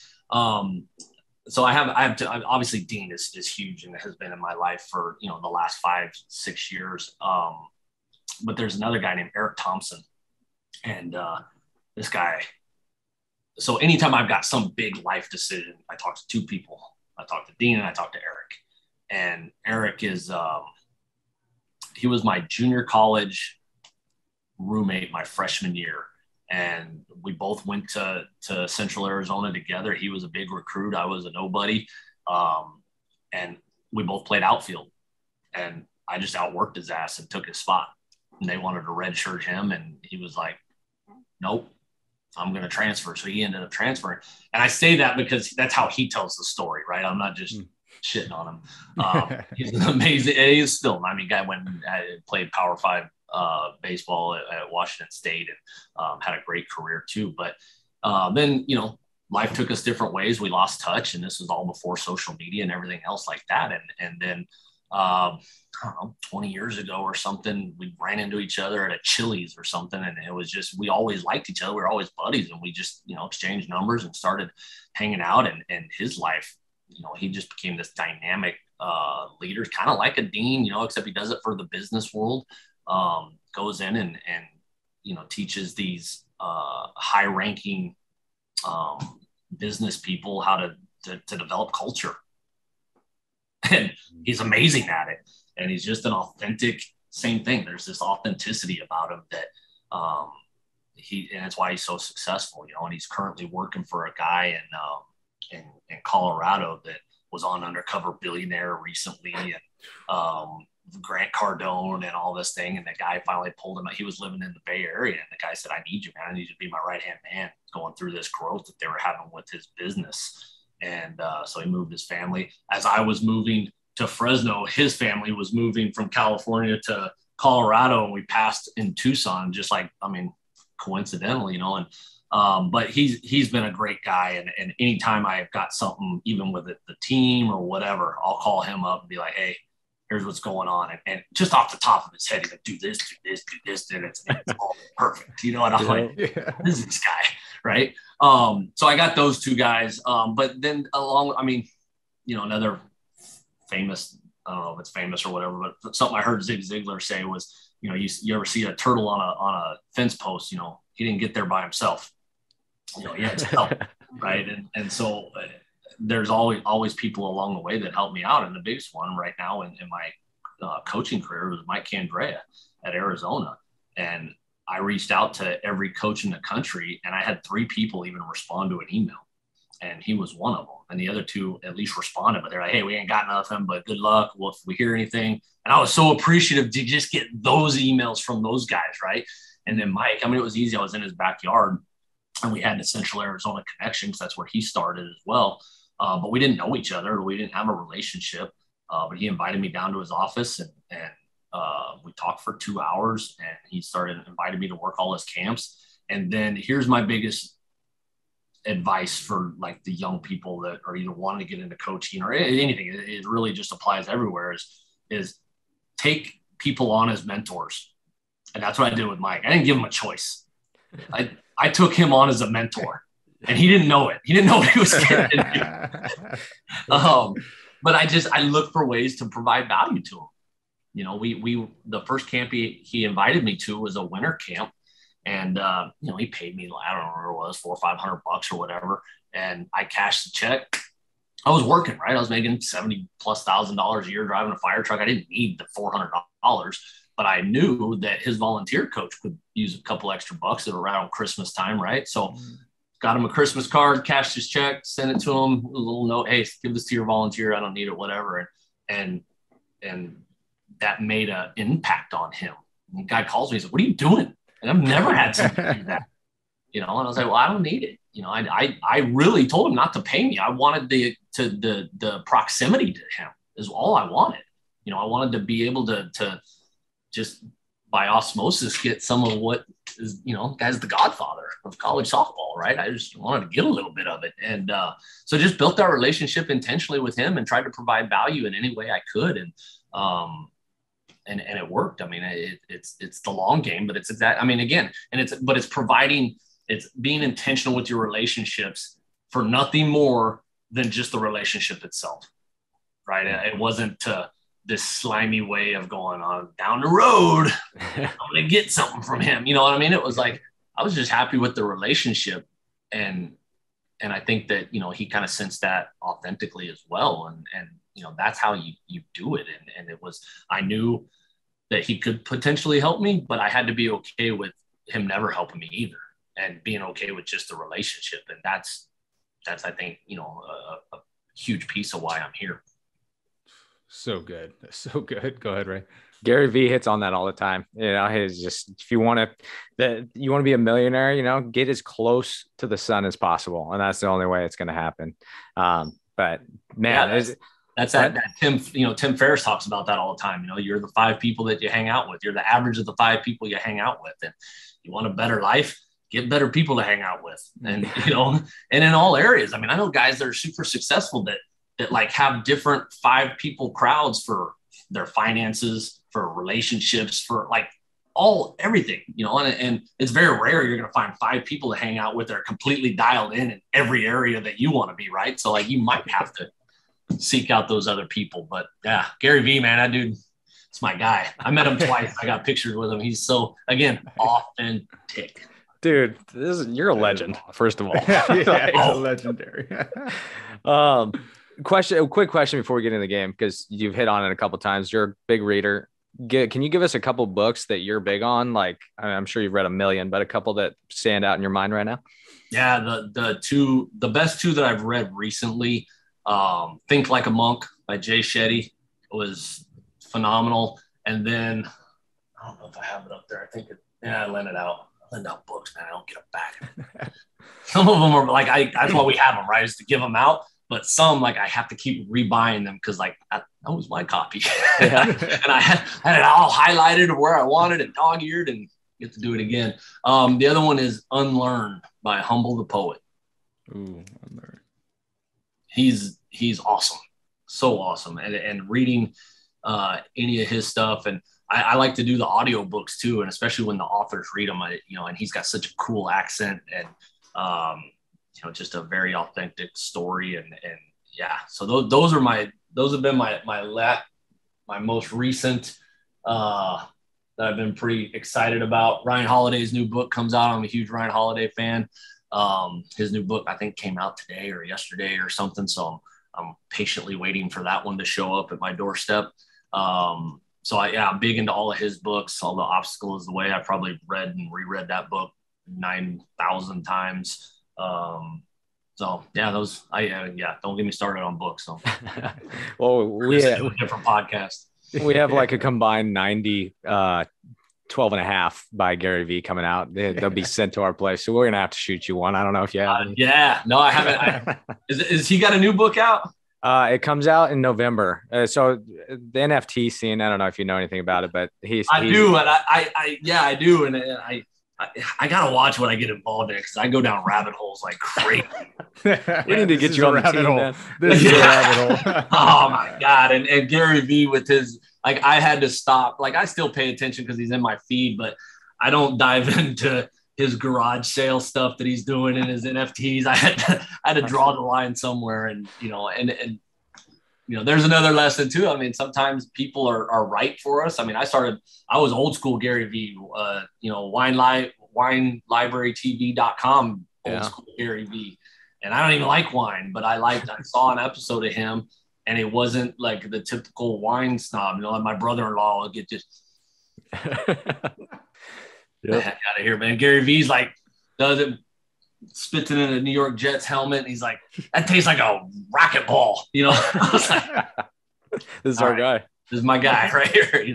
so I have to, obviously Dean is huge and has been in my life for, the last 5-6 years. But there's another guy named Eric Thompson, and, this guy. So anytime I've got some big life decision, I talk to two people. I talk to Dean and I talk to Eric. And Eric is, he was my junior college roommate my freshman year. And we both went to Central Arizona together. He was a big recruit. I was a nobody. And we both played outfield. And I just outworked his ass and took his spot. And they wanted to redshirt him. And he was like, nope, I'm going to transfer. So he ended up transferring. And I say that because that's how he tells the story, right? I'm not just shitting on him. He's amazing. And he is still, guy went and played Power 5 baseball at Washington State and had a great career too. But then, life took us different ways. We lost touch, and this was all before social media and everything else like that. And then, I don't know, 20 years ago or something, we ran into each other at a Chili's or something. And it was just, we always liked each other. We were always buddies, and we just, exchanged numbers and started hanging out. And his life, he just became this dynamic leader, kind of like a Dean, except he does it for the business world. Goes in and teaches these high ranking business people how to develop culture. And he's amazing at it. And he's just an authentic, same thing. There's this authenticity about him that and that's why he's so successful, and he's currently working for a guy in Colorado that was on Undercover Billionaire recently, and Grant Cardone and all this thing. And the guy finally pulled him out. He was living in the Bay Area, and the guy said, I need you, man. I need you to be my right-hand man going through this growth that they were having with his business. And so he moved his family. As I was moving to Fresno, his family was moving from California to Colorado, and we passed in Tucson, just like, coincidental, and but he's been a great guy. And anytime I've got something, even with the team or whatever, I'll call him up and be like, hey, here's what's going on. And just off the top of his head, he's like, do this, and it's all perfect. And I'm like, this is this guy, right? So I got those two guys. But then another famous, I don't know if it's famous or whatever, but something I heard Zig Ziglar say was, you ever see a turtle on a fence post, he didn't get there by himself. He had to help, right? And so there's always people along the way that help me out. And the biggest one right now in my coaching career was Mike Candrea. at Arizona. And I reached out to every coach in the country, and I had 3 people even respond to an email. And he was one of them. And the other 2 at least responded, but they're like, hey, we ain't got nothing, but good luck. Well, if we hear anything. And I was so appreciative to just get those emails from those guys, right? And then Mike, I mean, it was easy. I was in his backyard, and we had the Central Arizona connection because that's where he started as well. But we didn't know each other. We didn't have a relationship. But he invited me down to his office, and we talked for 2 hours, and he started inviting me to work all his camps. And then here's my biggest advice for like the young people that are either wanting to get into coaching or anything. It really just applies everywhere is take people on as mentors. And that's what I did with Mike. I didn't give him a choice. I took him on as a mentor, and he didn't know it. He didn't know what he was getting into. But I look for ways to provide value to him. You know, the first camp he invited me to was a winter camp. And, you know, he paid me, I don't know what it was, $400 or $500 or whatever. And I cashed the check. I was working, right? I was making $70,000+ a year driving a fire truck. I didn't need the $400, but I knew that his volunteer coach could use a couple extra bucks at around Christmas time, right? So got him a Christmas card, cashed his check, sent it to him, a little note, hey, give this to your volunteer. I don't need it, whatever. And that made an impact on him. And the guy calls me, he's like, what are you doing? And I've never had somebody do that, you know? And I was like, well, I don't need it. You know, I really told him not to pay me. I wanted the proximity to him is all I wanted. You know, I wanted to be able to just by osmosis get some of what is, you know, guy's the godfather of college softball, right? I just wanted to get a little bit of it. And so just built that relationship intentionally with him and tried to provide value in any way I could. And it worked. I mean, it's the long game, but it's it's being intentional with your relationships for nothing more than just the relationship itself. Right. It wasn't this slimy way of going on down the road. I'm going to get something from him. You know what I mean? It was like, I was just happy with the relationship. And I think that, you know, he kind of sensed that authentically as well. And, you know, that's how you do it. And it was, I knew that he could potentially help me, but I had to be okay with him never helping me either, and being okay with just the relationship. And that's I think, you know, a huge piece of why I'm here. So good. So good. Go ahead, Ray. Gary V hits on that all the time. You know, he's just, if you want to be a millionaire, you know, get as close to the sun as possible. And that's the only way it's going to happen. But man, yeah, that's that Tim, you know, Tim Ferriss talks about that all the time. You know, you're the 5 people that you hang out with. You're the average of the 5 people you hang out with. And you want a better life, get better people to hang out with. And, you know, and in all areas. I mean, I know guys that are super successful that like have different 5 people crowds for their finances, for relationships, for like everything, you know, and it's very rare you're going to find 5 people to hang out with that are completely dialed in every area that you want to be, right? So like you might have to seek out those other people. But yeah, Gary V, man, that dude, it's my guy. I met him twice. I got pictures with him. He's so, again, authentic. Dude, you're a legend, first of all. Yeah, legendary. A quick question before we get into the game, because you've hit on it a couple of times. You're a big reader. Can you give us a couple books that you're big on? Like, I'm sure you've read a million, but a couple that stand out in your mind right now? Yeah, the best 2 that I've read recently, Think Like a Monk by Jay Shetty was phenomenal. And then I don't know if I have it up there. I think I lent it out. I lend out books, man. I don't get them back. Some of them are like, that's why we have them, right? Is to give them out. But some, like, I have to keep rebuying them because, like, that was my copy. Yeah. And I had it all highlighted of where I wanted it, dog-eared, and get to do it again. The other one is Unlearn by Humble the Poet. Ooh, Unlearn. He's awesome. So awesome. And reading any of his stuff. And I like to do the audiobooks too. And especially when the authors read them, you know, and he's got such a cool accent and, you know, just a very authentic story. And yeah, so those have been my most recent, that I've been pretty excited about. Ryan Holiday's new book comes out. I'm a huge Ryan Holiday fan. His new book, I think, came out today or yesterday or something. So I'm patiently waiting for that one to show up at my doorstep. I'm big into all of his books. All the Obstacle is the Way. I probably read and reread that book 9,000 times. Don't get me started on books. So, well, we have a different podcast. We have like a combined 90, 12 and a half by Gary Vee coming out. They'll be sent to our place. So we're going to have to shoot you one. I don't know if you have any. No, I haven't. Is he got a new book out? It comes out in November. So the NFT scene, I don't know if you know anything about it, but I do. And I do. And I got to watch what I get involved in because I go down rabbit holes like crazy. We need to get you on the team, man. This is a rabbit hole. Oh my God. And Gary Vee with his, like, I had to stop. Like, I still pay attention because he's in my feed, but I don't dive into his garage sale stuff that he's doing in his NFTs. I had to draw the line somewhere, and there's another lesson too. I mean, sometimes people are right for us. I mean, I was old school Gary Vee, winelibrarytv.com, old school Gary Vee. And I don't even like wine, but I saw an episode of him, and it wasn't like the typical wine snob. Like my brother-in-law would get just the heck out of here, man. Gary Vee's like, does it, spits it in a New York Jets helmet, and he's like, that tastes like a racquetball, I was like, this is our guy. This is my guy right here,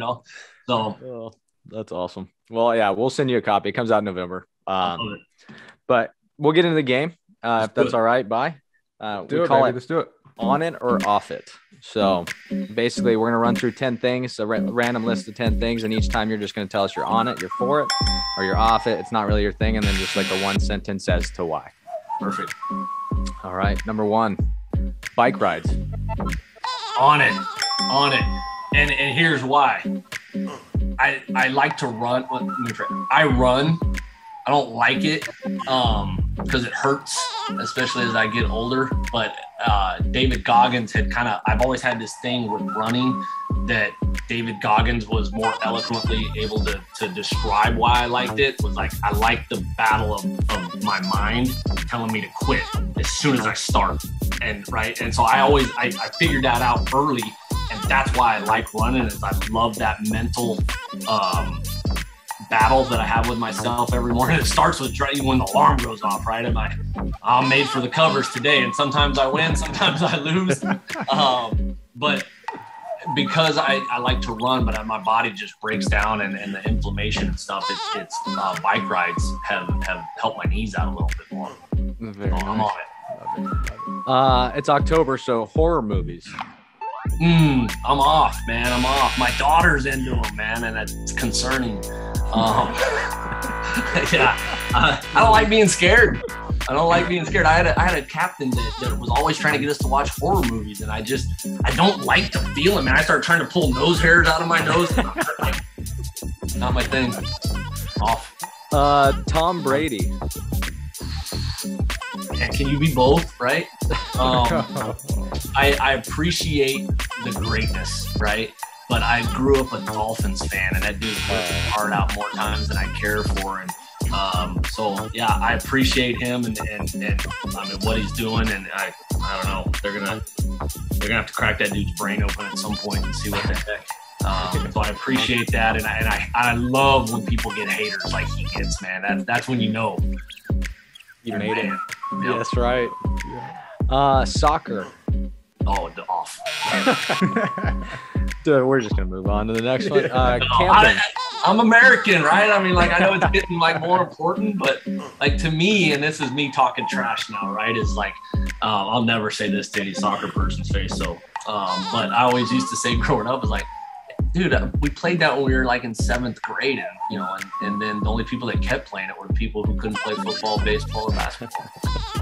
So oh, that's awesome. Well, yeah, we'll send you a copy. It comes out in November. But we'll get into the game if that's all right. Let's do it. On it or off it. So basically, we're going to run through 10 things, a random list of 10 things. And each time you're just going to tell us you're on it, you're for it, or you're off it. It's not really your thing. And then just like a one sentence as to why. Perfect. All right. Number 1, bike rides. On it. And here's why. I like to run. I run. I don't like it because it hurts, especially as I get older. But David Goggins I've always had this thing with running that David Goggins was more eloquently able to describe why I liked it. Was like, I like the battle of my mind telling me to quit as soon as I start. And so I figured that out early. And that's why I like running, is I love that mental battle that I have with myself every morning. It starts with when the alarm goes off, right? I'm made for the covers today, and sometimes I win, sometimes I lose. But because I like to run, but my body just breaks down, and the inflammation and stuff, it's bike rides have helped my knees out a little bit more. Very nice. I'm on it. It's October, so horror movies. I'm off, man. I'm off. My daughter's into them, man, and it's concerning. I don't like being scared. I had a captain that was always trying to get us to watch horror movies, and I don't like the feeling, man. I started trying to pull nose hairs out of my nose. Not my thing. Off. Tom Brady. And can you be both, right? I appreciate the greatness, right? But I grew up a Dolphins fan, and that dude worked his heart out more times than I care for. And I appreciate him and I mean what he's doing. And I don't know, they're gonna have to crack that dude's brain open at some point and see what the heck. So I appreciate that, and I love when people get haters like he gets, man. That's when you know you made it. Yep. That's right. Soccer. Oh, off. Dude, we're just gonna move on to the next one. Camping. I'm American, right? I mean, like, I know it's getting like more important, but like to me, and this is me talking trash now, right? Is like, I'll never say this to any soccer person's face. So, but I always used to say growing up, is like, dude, we played that when we were like in 7th grade, and then the only people that kept playing it were people who couldn't play football, baseball, or basketball.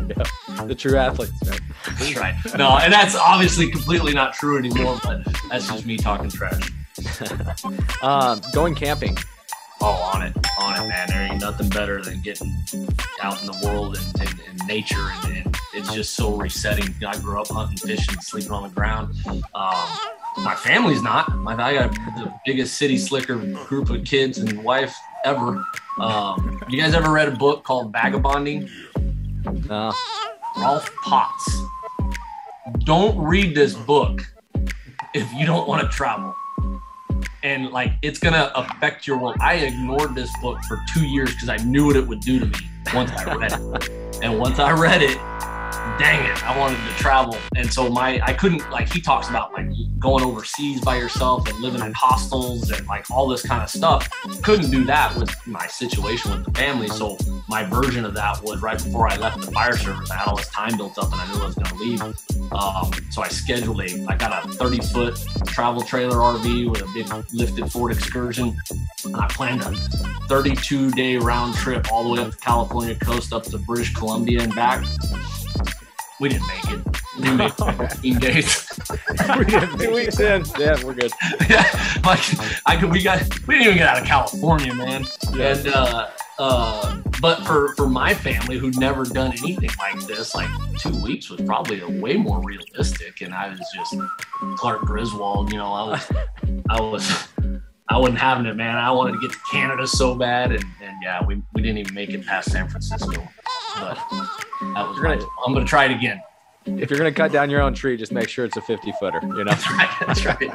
Yeah, the true athletes, right? That's right. No, and that's obviously completely not true anymore, but that's just me talking trash. Going camping. Oh, on it, man. There ain't nothing better than getting out in the world and nature, and it's just so resetting. I grew up hunting, fishing, sleeping on the ground. My family's not. I got the biggest city slicker group of kids and wife ever. You guys ever read a book called Vagabonding? No. Ralph Potts. Don't read this book if you don't want to travel. and like it's gonna affect your world. I ignored this book for 2 years because I knew what it would do to me once I read it. And once I read it, dang it, I wanted to travel. And so I couldn't, like, he talks about like going overseas by yourself and living in hostels and like all this kind of stuff. Couldn't do that with my situation with the family. So my version of that was right before I left the fire service. I had all this time built up and I knew I was going to leave. So I got a 30-foot travel trailer RV with a big lifted Ford Excursion. And I planned a 32-day round trip all the way up the California coast up to British Columbia and back. We didn't make it. We didn't make it 15 days. 2 weeks in. Yeah, we're good. Yeah, we didn't even get out of California, man. Yeah. And but for my family who'd never done anything like this, like 2 weeks was probably way more realistic. And I was just Clark Griswold, you know. I wasn't having it, man. I wanted to get to Canada so bad, and yeah, we didn't even make it past San Francisco. But that was I'm gonna try it again. If you're gonna cut down your own tree, just make sure it's a 50-footer. You know. That's right.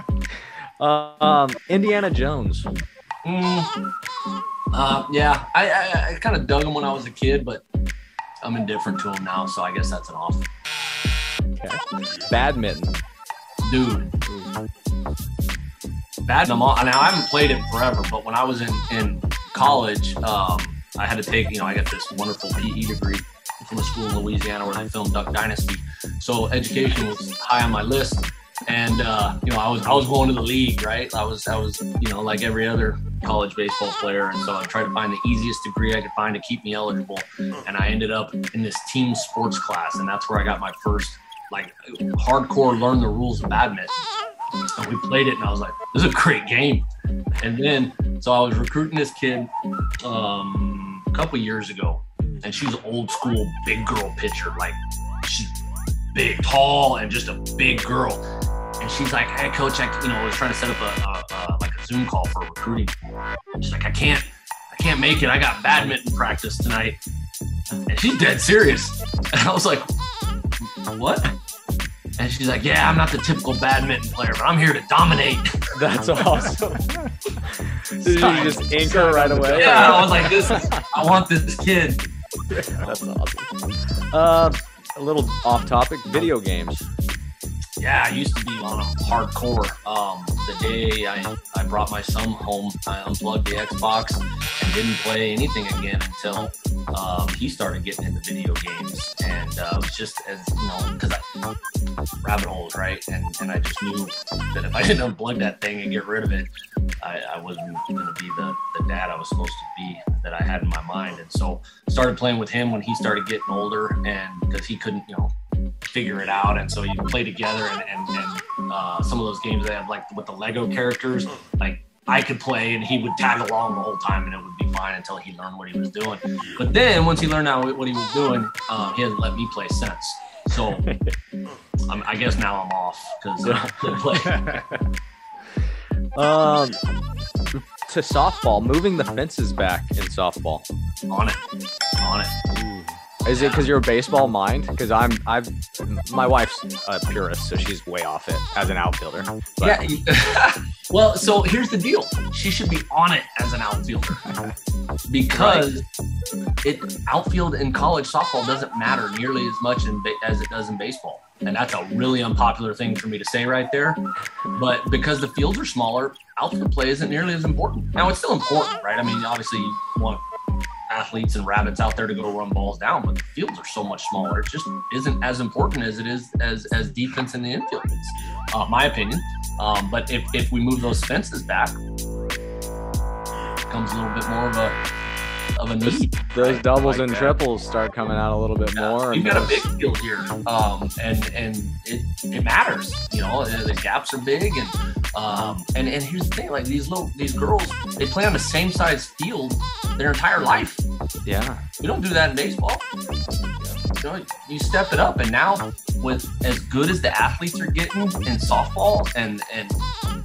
Indiana Jones. Yeah, I kind of dug him when I was a kid, but I'm indifferent to him now, so I guess that's an off. Okay. Badminton. Dude. Badminton. Now I haven't played it forever, but when I was in college, I had to take, I got this wonderful PE degree from a school in Louisiana where they filmed Duck Dynasty. So education was high on my list. And, I was going to the league, right? I was, like every other college baseball player. And so I tried to find the easiest degree I could find to keep me eligible. And I ended up in this team sports class. And that's where I got my first, hardcore learn the rules of badminton. And we played it and I was like, this is a great game. And then, so I was recruiting this kid a couple years ago, and she's an old school big girl pitcher. Like, she's big, tall, and just a big girl. And she's like, hey, coach, I was trying to set up a Zoom call for recruiting. She's like, I can't make it. I got badminton practice tonight. And she's dead serious. And I was like, what? And she's like, yeah, I'm not the typical badminton player, but I'm here to dominate. That's awesome. Did you just ink her right away? Yeah, I was like, I want this kid. That's awesome. A little off topic, video games. Yeah, I used to be on them hardcore. The day I brought my son home, I unplugged the Xbox and didn't play anything again until he started getting into video games. And it was just as, because rabbit holes, right? And I just knew that if I didn't unplug that thing and get rid of it, I wasn't going to be the dad I was supposed to be that I had in my mind. And so started playing with him when he started getting older, and because he couldn't, figure it out. And so you play together, and some of those games they have, like with the Lego characters, like I could play and he would tag along the whole time and it would be fine until he learned what he was doing. But then once he learned what he was doing, he hasn't let me play since. So I guess now I'm off because I don't play. To softball, moving the fences back in softball. On it. Ooh. Is it because you're a baseball mind? Because my wife's a purist, so she's way off it as an outfielder. But. Yeah. Well, so here's the deal. She should be on it as an outfielder because outfield in college softball doesn't matter nearly as much as it does in baseball. And that's a really unpopular thing for me to say right there. But because the fields are smaller, outfield play isn't nearly as important. Now, it's still important, right? I mean, obviously you want athletes and rabbits out there to go run balls down, but the fields are so much smaller. It just isn't as important as it is as defense in the infield. It's my opinion. But if we move those fences back, it becomes a little bit more of a need. Those doubles and triples start coming out a little bit more. We've got a big field here, and it matters. The gaps are big, and here's the thing: like these girls, they play on the same size field their entire life. Yeah, we don't do that in baseball. You step it up, and now with as good as the athletes are getting in softball and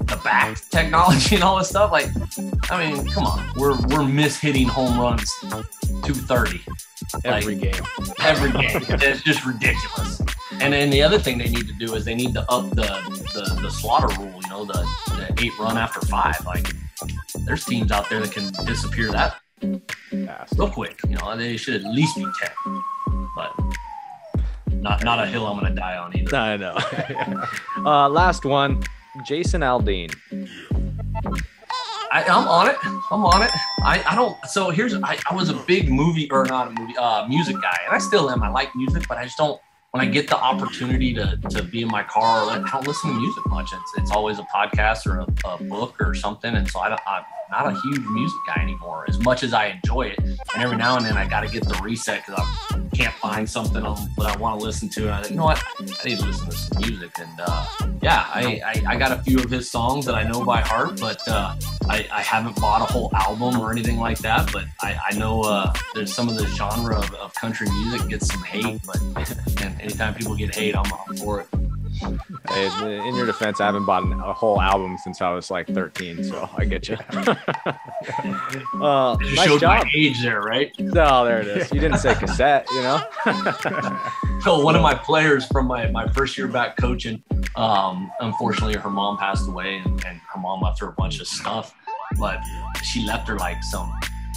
the back technology and all this stuff, like, I mean, come on, we're mishitting home runs 230 every game. It's just ridiculous. And then the other thing they need to do is they need to up the slaughter rule, you know, the 8 run after 5. Like, there's teams out there that can disappear that real quick. You know, they should at least be 10. But not a hill I'm going to die on either. I know. Last one, Jason Aldean. I'm on it. I don't. So I was a big music guy, and I still am. I like music, but I just don't. When I get the opportunity to be in my car, I don't listen to music much. It's always a podcast or a book or something, and so I'm not a huge music guy anymore. As much as I enjoy it, and every now and then I got to get the reset because I can't find something that I want to listen to, and I think, you know what, I need to listen to some music. And I got a few of his songs that I know by heart, but I haven't bought a whole album or anything like that. But I know there's some of the genre of country music gets some hate, but and anytime people get hate, I'm for it. Hey, in your defense, I haven't bought a whole album since I was like 13, so I get you. Nice showed job. My age there, right? No, there it is. You didn't say cassette, you know? So one of my players from my first year back coaching, unfortunately, her mom passed away, and her mom left her a bunch of stuff, but she left her like some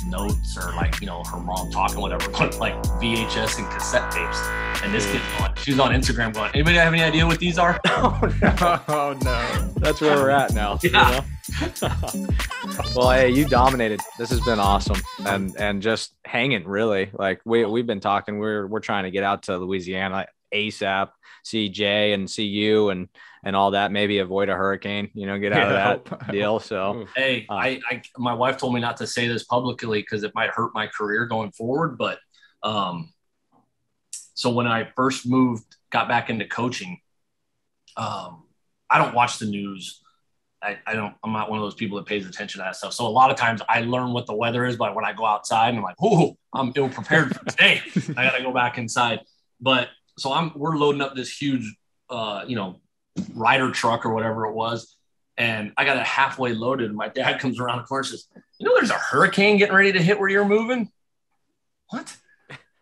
notes or like, you know, her mom talking, whatever, but like VHS and cassette tapes. And this kid she was on Instagram going, anybody have any idea what these are? Oh no. That's where we're at now. Yeah. You know? Well, hey, you dominated. This has been awesome, and just hanging, really. Like we've been talking. We're trying to get out to Louisiana ASAP, see Jay and see you and all that. Maybe avoid a hurricane. You know, get out of that deal. So hey, my wife told me not to say this publicly because it might hurt my career going forward. But so when I first got back into coaching, I don't watch the news. I'm not one of those people that pays attention to that stuff. So a lot of times I learn what the weather is, but when I go outside, I'm like, oh, I'm ill prepared for today. I got to go back inside. But so we're loading up this huge, Ryder truck or whatever it was. And I got it halfway loaded. And my dad comes around the corner and says, you know, there's a hurricane getting ready to hit where you're moving. What?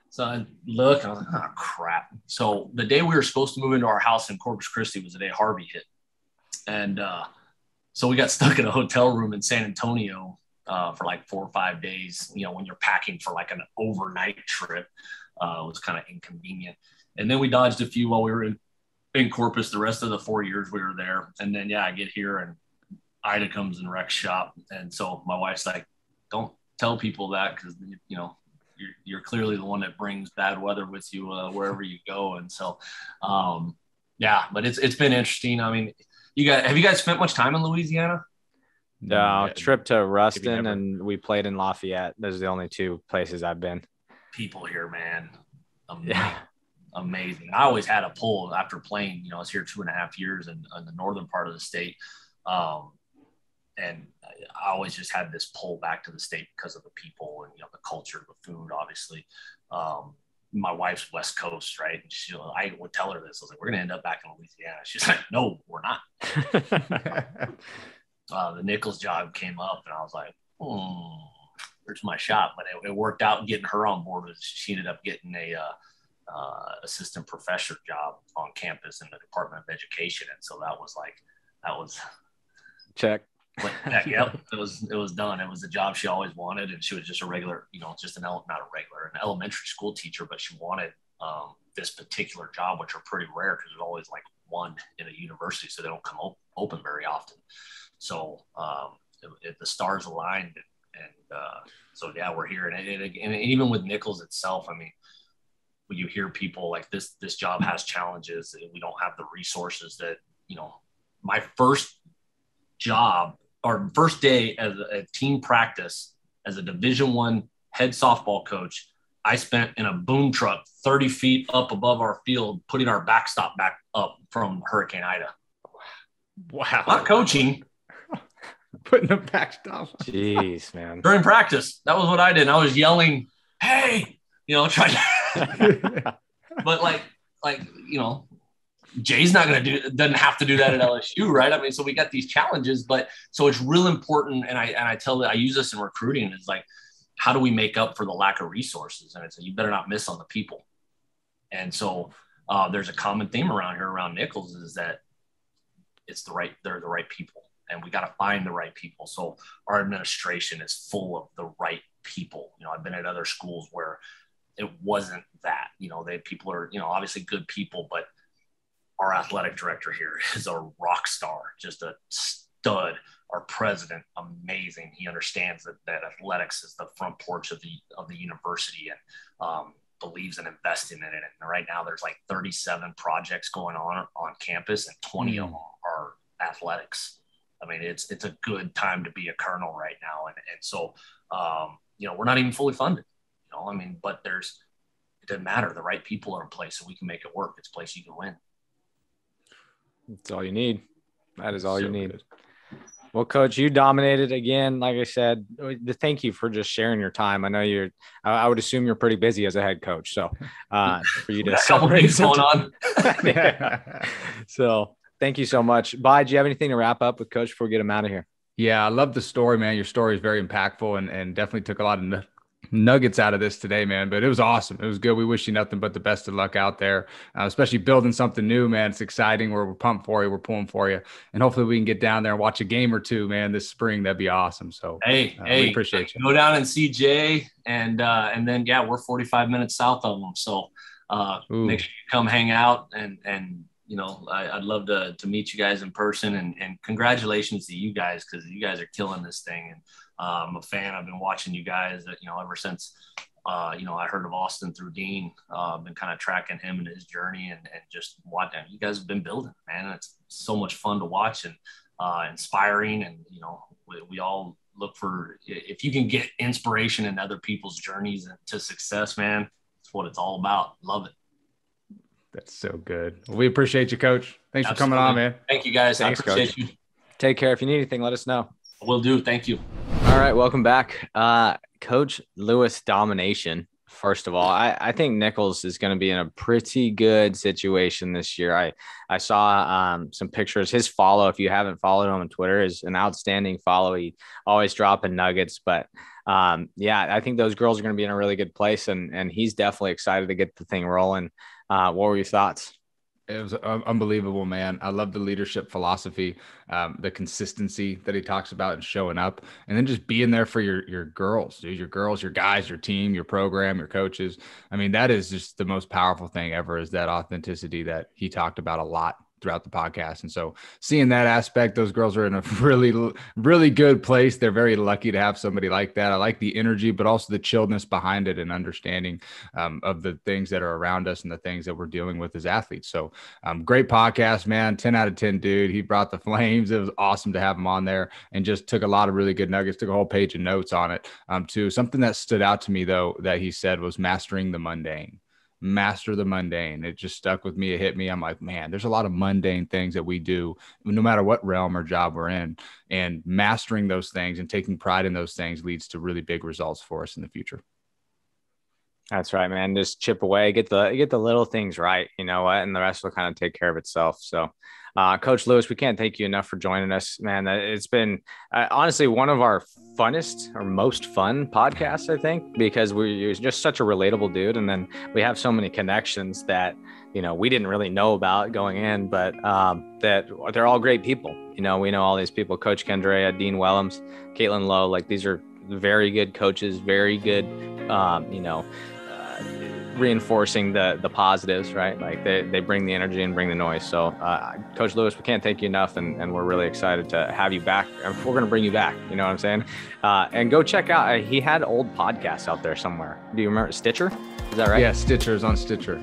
So I look, and I was like, oh, crap. So the day we were supposed to move into our house in Corpus Christi was the day Harvey hit. And so we got stuck in a hotel room in San Antonio for like 4 or 5 days. You know, when you're packing for like an overnight trip, it was kind of inconvenient. And then we dodged a few while we were in Corpus the rest of the 4 years we were there. And then, I get here and Ida comes and wrecks shop. And so my wife's like, don't tell people that because, you know, you're clearly the one that brings bad weather with you wherever you go. And so, but it's been interesting. I mean, have you guys spent much time in Louisiana? No, trip to Ruston and we played in Lafayette. Those are the only 2 places I've been. People here, man. Amazing. I always had a pull after playing, you know, I was here 2.5 years in the northern part of the state. And I always just had this pull back to the state because of the people and, you know, the culture, the food, obviously. My wife's West Coast, right? And I would tell her this. I was like, we're going to end up back in Louisiana. She's like, no, we're not. The Nicholls job came up and I was like, there's my shot. But it worked out getting her on board. She ended up getting a assistant professor job on campus in the Department of Education. And so that was check. Yep, it was done. It was the job she always wanted, and she was just a regular, you know, just an elementary school teacher, but she wanted this particular job, which are pretty rare because there's always like one in a university, so they don't come open very often. So the stars aligned, and so we're here, and even with Nicholls itself, I mean, when you hear people like this job has challenges, we don't have the resources that, you know, my first job. Our first day as a team practice as a Division I head softball coach, I spent in a boom truck 30 feet up above our field, putting our backstop back up from Hurricane Ida. Wow. Not coaching. Putting the backstop. Jeez, man. During practice. That was what I did. And I was yelling, hey, you know, trying to, but like, you know, Jay's doesn't have to do that at LSU, right? I mean, so we got these challenges, but so it's real important. And I use this in recruiting. It's like, how do we make up for the lack of resources? And it's like, you better not miss on the people. And so there's a common theme around here around Nicholls is that they're the right people, and we got to find the right people. So our administration is full of the right people. I've been at other schools where it wasn't that, people are, obviously good people, but our athletic director here is a rock star, just a stud. Our president, amazing. He understands that athletics is the front porch of the university, and believes in investing in it. And right now there's like 37 projects going on campus, and 20 of them are athletics. I mean, it's a good time to be a colonel right now. And so, we're not even fully funded, but it doesn't matter. The right people are in place, so we can make it work. It's a place you can win. That's all you need. That is all you need. Good. Well, Coach, you dominated again. Like I said, thank you for just sharing your time. I know I would assume you're pretty busy as a head coach. So for you to a couple things going on. Yeah. So thank you so much. Bye. Do you have anything to wrap up with, Coach, before we get him out of here? Yeah, I love the story, man. Your story is very impactful and definitely took a lot of nuggets out of this today, man. But it was awesome. It was good. We wish you nothing but the best of luck out there, especially building something new, man. It's exciting. We're pumped for you. We're pulling for you. And hopefully we can get down there and watch a game or two, man, this spring. That'd be awesome. So we appreciate you. Go down and see Jay. And then, we're 45 minutes south of them. So make sure you come hang out and I'd love to meet you guys in person, and congratulations to you guys, because you guys are killing this thing. And I'm a fan. I've been watching you guys, ever since, I heard of Austin through Dean. I've been kind of tracking him and his journey, and just watching. You guys have been building, man. It's so much fun to watch and inspiring. And, we all look for, if you can get inspiration in other people's journeys to success, man, that's what it's all about. Love it. That's so good. Well, we appreciate you, Coach. Thanks for coming on, man. Thank you, guys. Thanks, I appreciate Coach. You. Take care. If you need anything, let us know. Will do. Thank you. All right. Welcome back. Coach Lewis domination. First of all, I think Nicholls is going to be in a pretty good situation this year. I saw some pictures. His follow, if you haven't followed him on Twitter, is an outstanding follow. He always dropping nuggets, but I think those girls are going to be in a really good place, and he's definitely excited to get the thing rolling. What were your thoughts? It was unbelievable, man. I love the leadership philosophy, the consistency that he talks about and showing up, and then just being there for your girls, dude, your girls, your guys, your team, your program, your coaches. I mean, that is just the most powerful thing ever, is that authenticity that he talked about a lot throughout the podcast. And so seeing that aspect, those girls are in a really, really good place. They're very lucky to have somebody like that. I like the energy, but also the chillness behind it, and understanding of the things that are around us and the things that we're dealing with as athletes. So great podcast, man. 10 out of 10, dude. He brought the flames. It was awesome to have him on there, and just took a lot of really good nuggets, took a whole page of notes on it too. Something that stood out to me, though, that he said was mastering the mundane. Master the mundane. It just stuck with me. It hit me. I'm like, man, there's a lot of mundane things that we do, no matter what realm or job we're in, and mastering those things and taking pride in those things leads to really big results for us in the future. That's right, man. Just chip away, get the little things right, you know what, and the rest will kind of take care of itself. So Coach Lewis, we can't thank you enough for joining us, man. It's been honestly one of our funnest or most fun podcasts, I think, because you're just such a relatable dude. And then we have so many connections that, we didn't really know about going in, but that they're all great people. We know all these people, Coach Kendrea, Dean Wellams, Caitlin Lowe, like these are very good coaches, very good, reinforcing the positives, right? Like they bring the energy and bring the noise. So Coach Lewis, we can't thank you enough, and we're really excited to have you back. We're going to bring you back, you know what I'm saying? And go check out, he had old podcasts out there somewhere. Do you remember Stitcher? Is that right? Yeah, Stitcher's on Stitcher.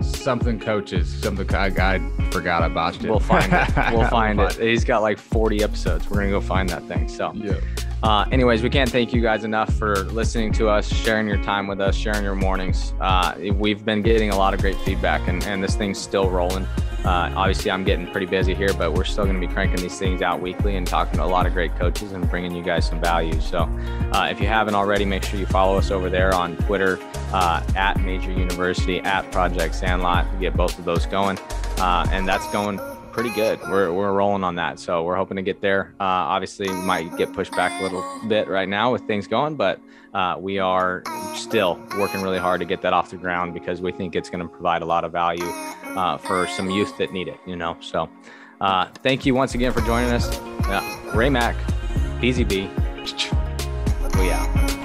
Something coaches, I forgot, I botched it. We'll find it. We'll find it. He's got like 40 episodes. We're going to go find that thing. So yeah. Anyways, we can't thank you guys enough for listening to us, sharing your time with us, sharing your mornings. We've been getting a lot of great feedback, and this thing's still rolling. Obviously, I'm getting pretty busy here, but we're still going to be cranking these things out weekly and talking to a lot of great coaches and bringing you guys some value. So if you haven't already, make sure you follow us over there on Twitter, at Major University, at Project Sandlot, to get both of those going. And that's going pretty good. We're rolling on that. So we're hoping to get there. Obviously might get pushed back a little bit right now with things going, but we are still working really hard to get that off the ground because we think it's going to provide a lot of value for some youth that need it, you know? So thank you once again for joining us. Ray Mack, PZB, we out.